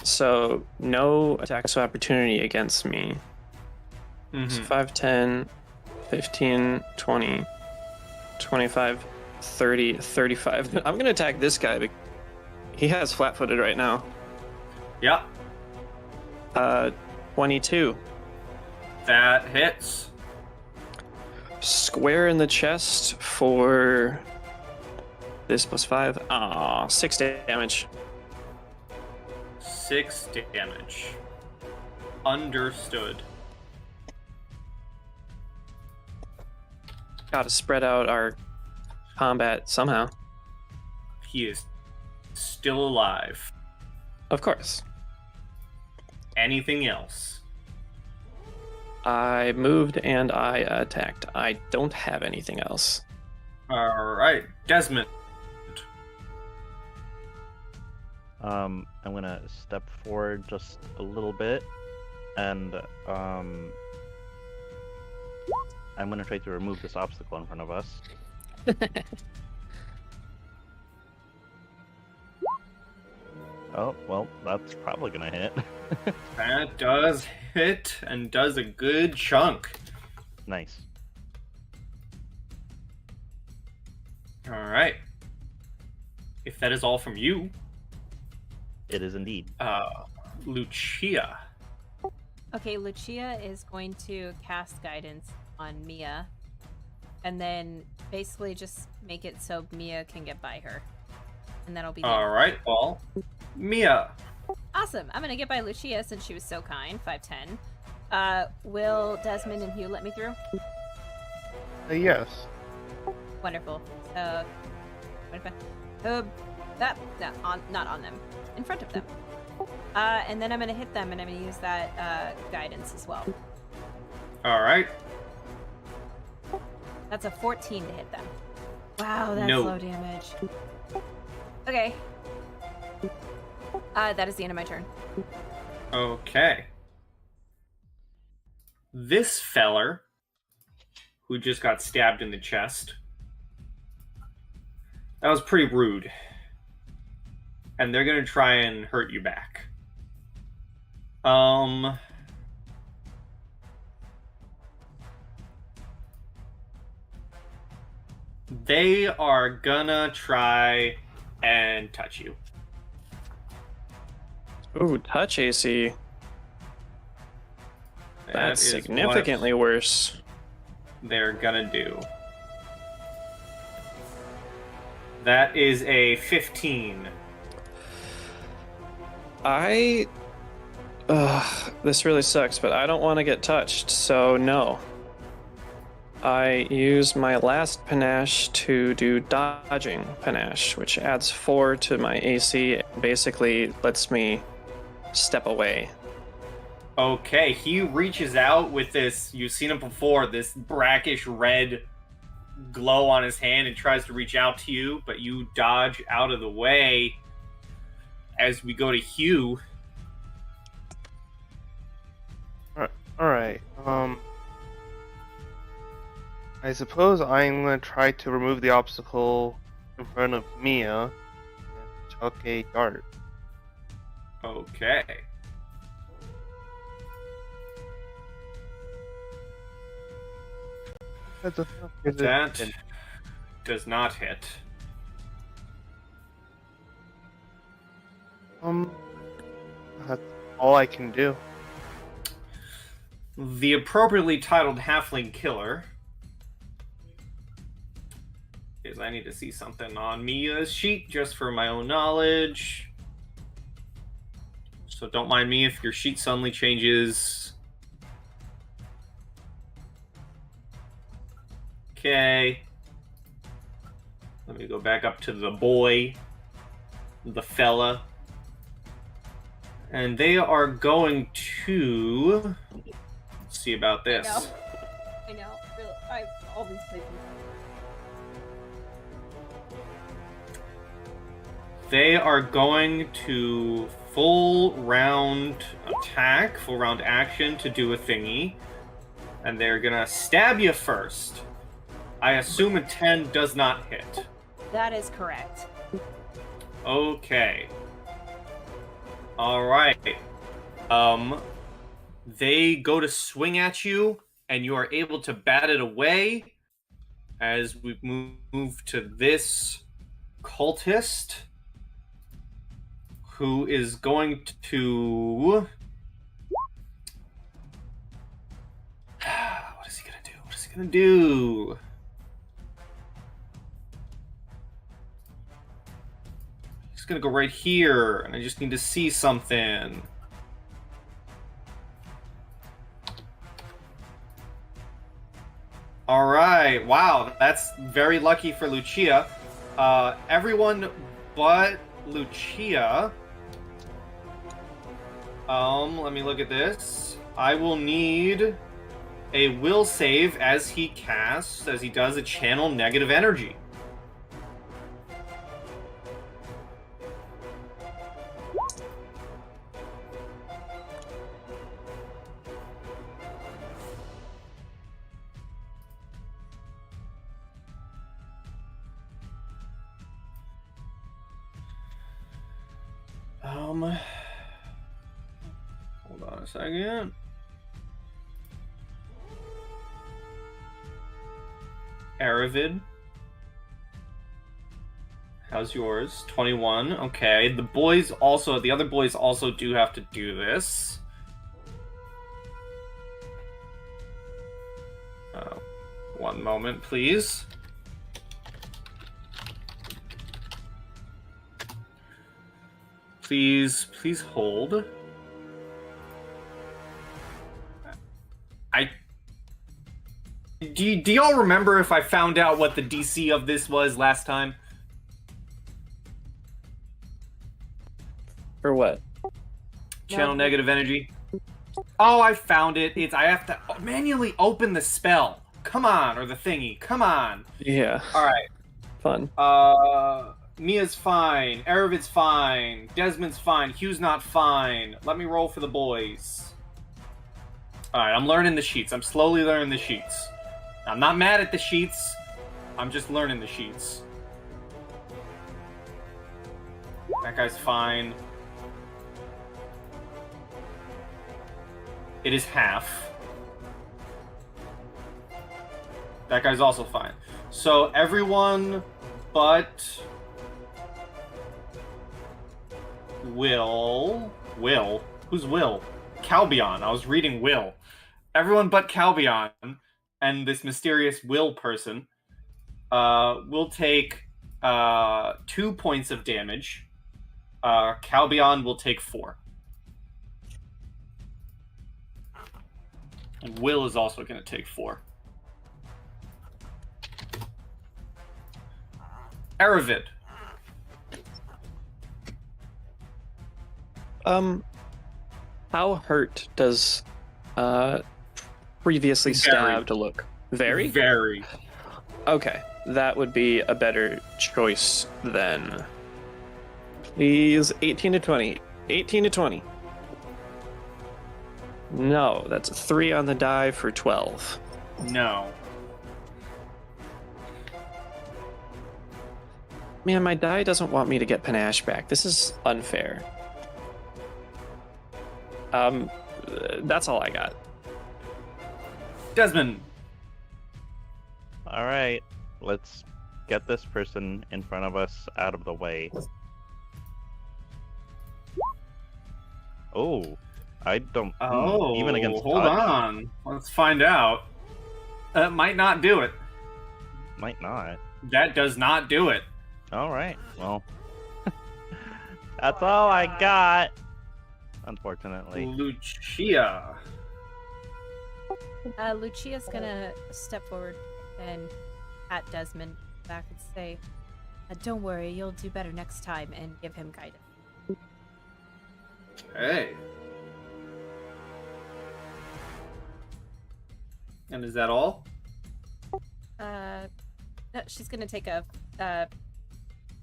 So no attacks of opportunity against me. So 5, 10, 15, 20, 25, 30, 35. I'm gonna attack this guy. He has flat-footed right now. Yeah. 22. That hits. Square in the chest for this +5. 6 damage. 6 damage. Understood. Gotta spread out our combat somehow. He is still alive. Of course. Anything else? I moved and I attacked. I don't have anything else. Alright. Desmond. I'm gonna step forward just a little bit, and I'm gonna try to remove this obstacle in front of us. Oh, well, that's probably gonna hit. That does hit and does a good chunk. Nice. Alright. If that is all from you, It is indeed. Lucia. Okay, Lucia is going to cast guidance on Mia, and then basically just make it so Mia can get by her, and that'll be the end. Alright, well, Mia. Awesome. I'm gonna get by Lucia since she was so kind. 5'10". Will Desmond and Hugh let me through? Yes. Wonderful. So, 25. Not on them. In front of them. And then I'm gonna hit them, and I'm gonna use that guidance as well. Alright. That's a 14 to hit them. Wow, that's No. low damage. Okay. That is the end of my turn. Okay. This feller, who just got stabbed in the chest, that was pretty rude. And they're gonna try and hurt you back. They are gonna try and touch you. Ooh, touch AC. That That's is significantly worse. what they're gonna do. That is a 15. This really sucks, but I don't want to get touched, so no. I use my last panache to do dodging panache, which adds 4 to my AC and basically lets me step away. Okay, he reaches out with this, you've seen him before, this brackish red glow on his hand and tries to reach out to you, but you dodge out of the way. As we go to Hugh. Alright, I suppose I'm gonna try to remove the obstacle in front of Mia and chuck a dart. Okay. That does not hit. That's all I can do. The appropriately titled Halfling Killer is, I need to see something on Mia's sheet just for my own knowledge. So don't mind me if your sheet suddenly changes. Okay. Let me go back up to the boy, the fella. And they are going to... Let's see about this. I know. Really, I always play. They are going to full round attack, full round action to do a thingy. And they're gonna stab you first. I assume a 10 does not hit. That is correct. Okay. Alright. They go to swing at you, and you are able to bat it away as we move to this cultist, who is going to... What is he gonna do? What is he gonna do? He's gonna go right here, and I just need to see something. Alright, wow, that's very lucky for Lucia. Everyone but Lucia. Let me look at this. I will need a will save as he casts, as he does a channel negative energy. Hold on a second. Aravid. How's yours? 21. Okay. The other boys also do have to do this. One moment, please. Please hold. Do y'all remember if I found out what the DC of this was last time? For what? Channel negative energy. Oh, I found it. I have to manually open the spell. Come on, or the thingy. Come on. Yeah. All right. Fun. Mia's fine. Aravid's fine. Desmond's fine. Hugh's not fine. Let me roll for the boys. Alright, I'm learning the sheets. I'm slowly learning the sheets. I'm not mad at the sheets. I'm just learning the sheets. That guy's fine. It is half. That guy's also fine. So everyone but Will. Who's Will? Calbion. I was reading Will. Everyone but Calbion and this mysterious Will person will take 2 points of damage. Calbion will take 4. And Will is also going to take 4. Aravid. How hurt does previously stabbed look? Very? Very. Okay, that would be a better choice then. Please, 18 to 20. 18 to 20. No, that's a 3 on the die for 12. No. Man, my die doesn't want me to get panache back. This is unfair. That's all I got. Desmond. All right, let's get this person in front of us out of the way. Oh, I don't. Oh, even against hold touch, on. Let's find out. That might not do it. might not. That does not do it. All right, well, that's all I got. Unfortunately. Lucia. Lucia's gonna step forward and pat Desmond back and say, "Don't worry, you'll do better next time," and give him guidance. Hey. And is that all? No, she's gonna take a.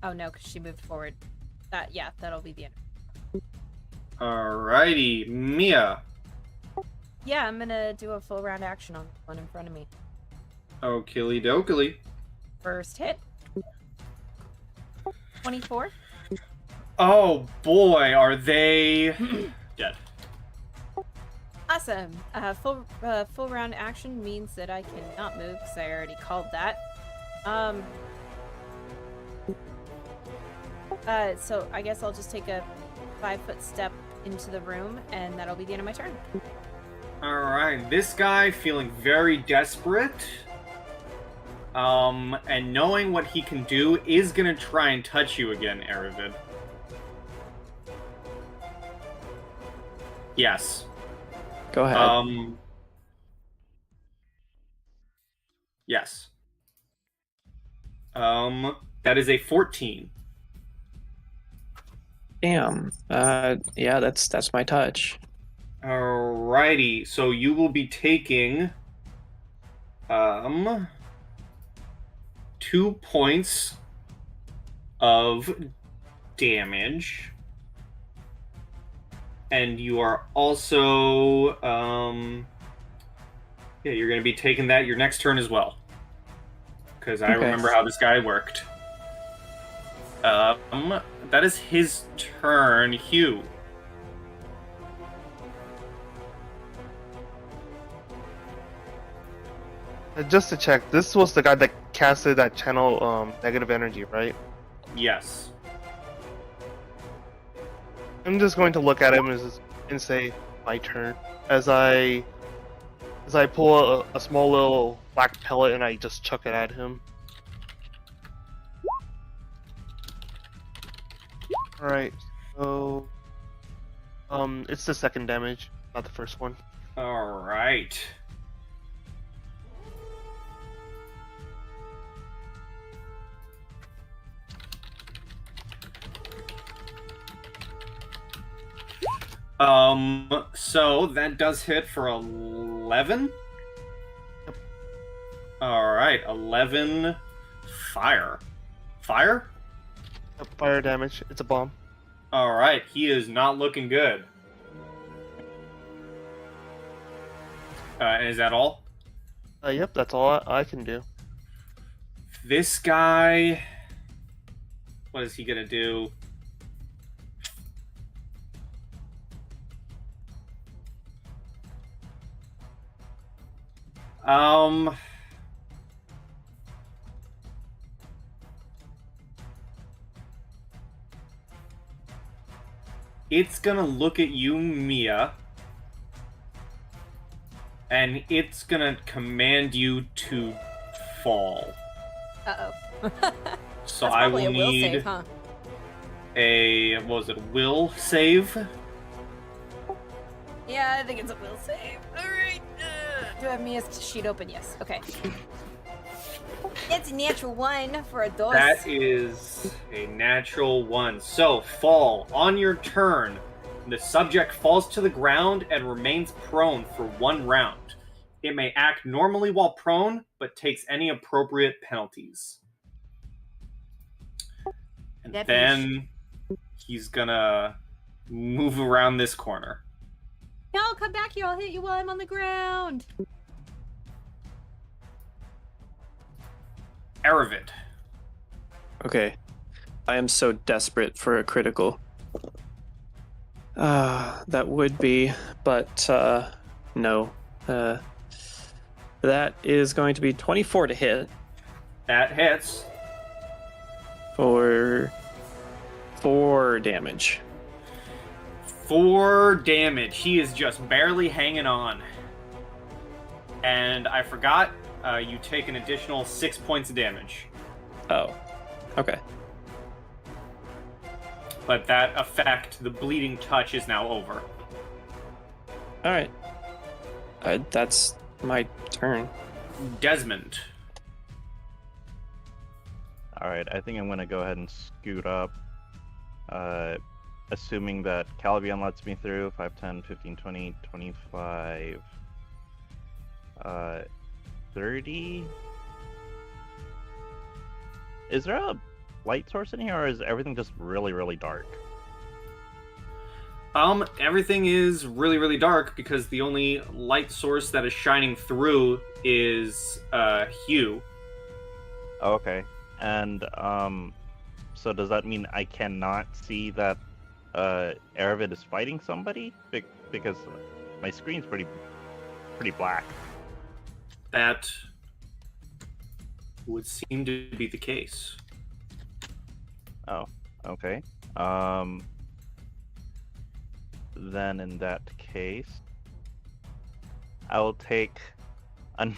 Oh no, because she moved forward. Yeah, that'll be the end. Alrighty, Mia. Yeah, I'm gonna do a full round action on the one in front of me. Okily dokily. First hit. 24. Oh boy, are they dead? Awesome. Full round action means that I cannot move because I already called that. So I guess I'll just take a 5-foot step into the room, and that'll be the end of my turn. Alright, this guy feeling very desperate. And knowing what he can do is gonna try and touch you again, Aravid. Yes. Go ahead. Yes. That is a 14. Damn. Yeah, that's my touch. Alrighty, so you will be taking 2 points of damage. And you are also yeah, you're gonna be taking that your next turn as well. Because I remember how this guy worked. That is his turn. Hugh. Just to check, this was the guy that casted that channel negative energy, right? Yes. I'm just going to look at him and say, my turn. As I pull a small little black pellet and I just chuck it at him. Alright, so it's the second damage, not the first one. Alright. So that does hit for 11? Yep. Alright, 11 fire. Fire? Fire damage. It's a bomb. All right, he is not looking good. Is that all? Yep, that's all I can do. This guy... What is he gonna do? It's gonna look at you, Mia, and it's gonna command you to fall. Uh-oh. So That's I probably will a will need save, huh? a, what was it, will save? Yeah, I think it's a will save. Alright. Do I have Mia's sheet open? Yes. Okay. It's a natural 1 for a dos. That is a natural 1. So, fall. On your turn, the subject falls to the ground and remains prone for 1 round. It may act normally while prone, but takes any appropriate penalties. And That then he's gonna move around this corner. No, come back here. I'll hit you while I'm on the ground. Aravid. Okay. I am so desperate for a critical. That would be, but no. That is going to be 24 to hit That hits. for 4 damage. 4 damage. He is just barely hanging on. And I forgot, you take an additional 6 points of damage. Oh. Okay. But that effect, the bleeding touch, is now over. Alright. That's my turn. Desmond. Alright, I think I'm going to go ahead and scoot up. Assuming that Calabian lets me through. 5, 10, 15, 20, 25... 30? Is there a light source in here, or is everything just really, really dark? Everything is really, really dark because the only light source that is shining through is, Hue. Oh, okay. And, so does that mean I cannot see that, Aravid is fighting somebody? Because my screen's pretty black. That would seem to be the case. Oh, okay. Then in that case, I will take an.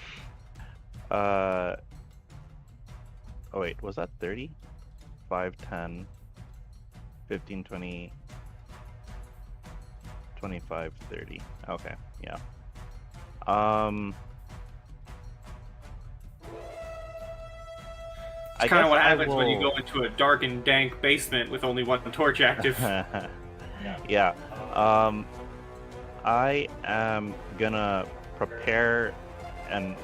Oh wait, was that 30? 5, 10, 15, 20, 25, 30. Okay, yeah. It's kind of what happens when you go into a dark and dank basement with only one torch active. Yeah. I am gonna prepare an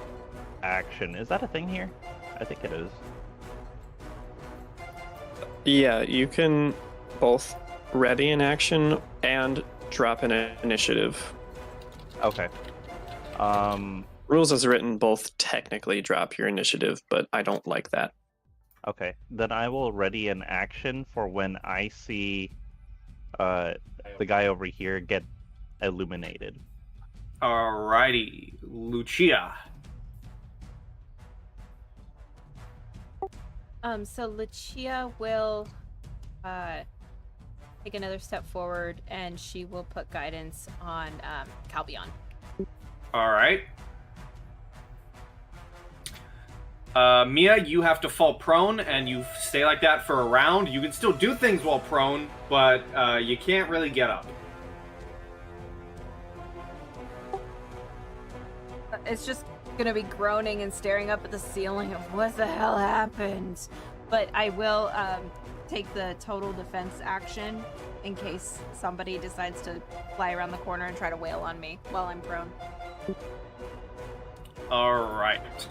action. Is that a thing here? I think it is. Yeah, you can both ready an action and drop an initiative. Okay. Rules as written both technically drop your initiative, but I don't like that. Okay. Then I will ready an action for when I see the guy over here get illuminated. Alrighty, Lucia. So Lucia will take another step forward, and she will put guidance on Calbion. Alright. Mia, you have to fall prone, and you stay like that for a round. You can still do things while prone, but you can't really get up. It's just gonna be groaning and staring up at the ceiling of what the hell happened. But I will take the total defense action in case somebody decides to fly around the corner and try to wail on me while I'm prone. Alright.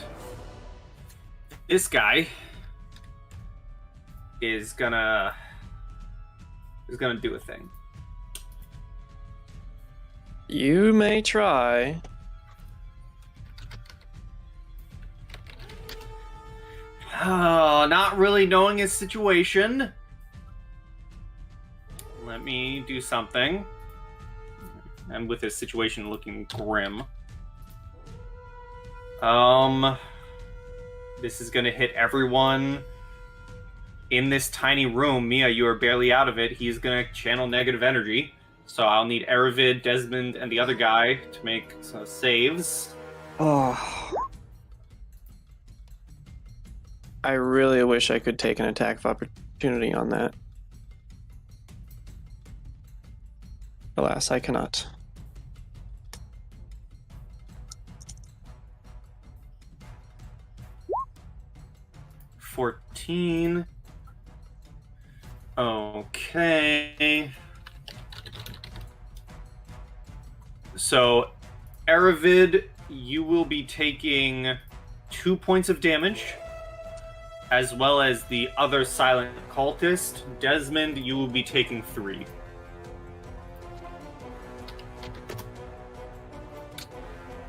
This guy is gonna do a thing. You may try. Not really knowing his situation. Let me do something. And with his situation looking grim. This is gonna hit everyone in this tiny room. Mia, you are barely out of it. He's gonna channel negative energy. So I'll need Aravid, Desmond, and the other guy to make some saves. Oh. I really wish I could take an attack of opportunity on that. Alas, I cannot. $14. Okay. So, Aravid, you will be taking 2 points of damage, as well as the other silent cultist. Desmond, you will be taking 3.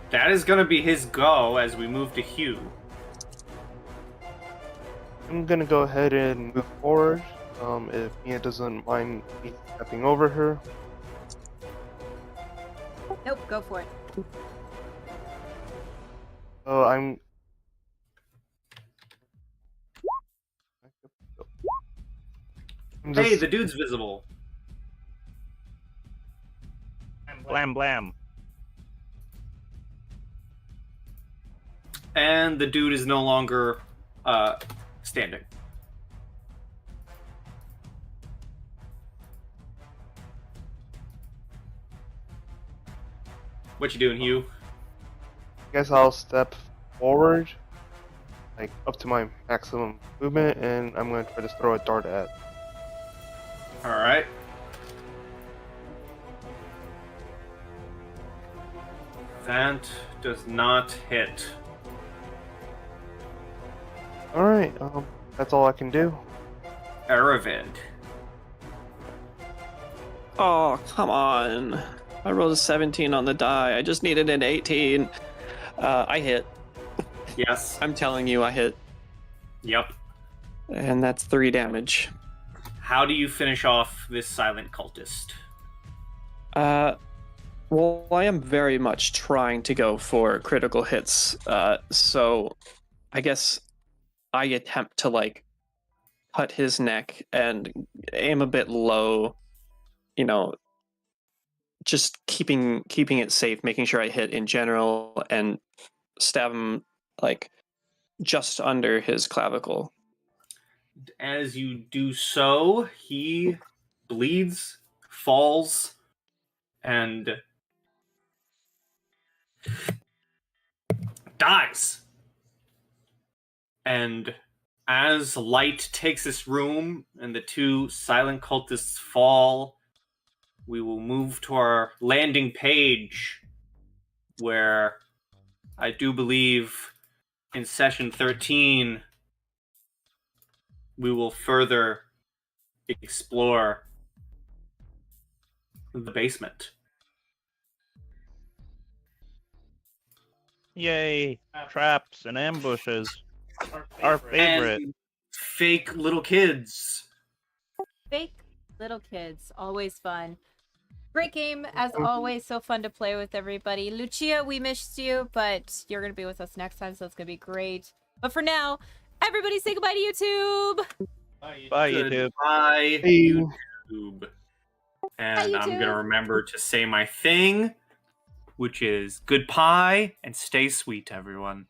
That is going to be his go as we move to Hugh. I'm gonna go ahead and move forward. If Mia doesn't mind me stepping over her. Nope, go for it. So I'm Hey, just- the dude's visible. Blam blam. And the dude is no longer standing. What you doing, Hugh? guess I'll step forward, like up to my maximum movement, and I'm going to try to throw a dart at. Alright. That does not hit. Alright, that's all I can do. Aravid. Oh, come on. I rolled a 17 on the die. I just needed an 18. I hit. Yes. I'm telling you, I hit. Yep. And that's 3 damage. How do you finish off this silent cultist? Well, I am very much trying to go for critical hits. So I guess I attempt to, like, cut his neck and aim a bit low, you know, just keeping it safe, making sure I hit in general, and stab him, like, just under his clavicle. As you do so, he bleeds, falls, and dies. And as light takes this room and the 2 silent cultists fall, we will move to our landing page, where I do believe in session 13 we will further explore the basement. Yay! Traps and ambushes. Our favorite. And fake little kids. Fake little kids, always fun. Great game, as always. So fun to play with everybody. Lucia, we missed you, but you're going to be with us next time, so it's going to be great. But for now, everybody say goodbye to YouTube. Bye, YouTube. Bye, Hey. YouTube. And Bye, I'm YouTube. going to remember to say my thing, which is good pie and stay sweet, everyone.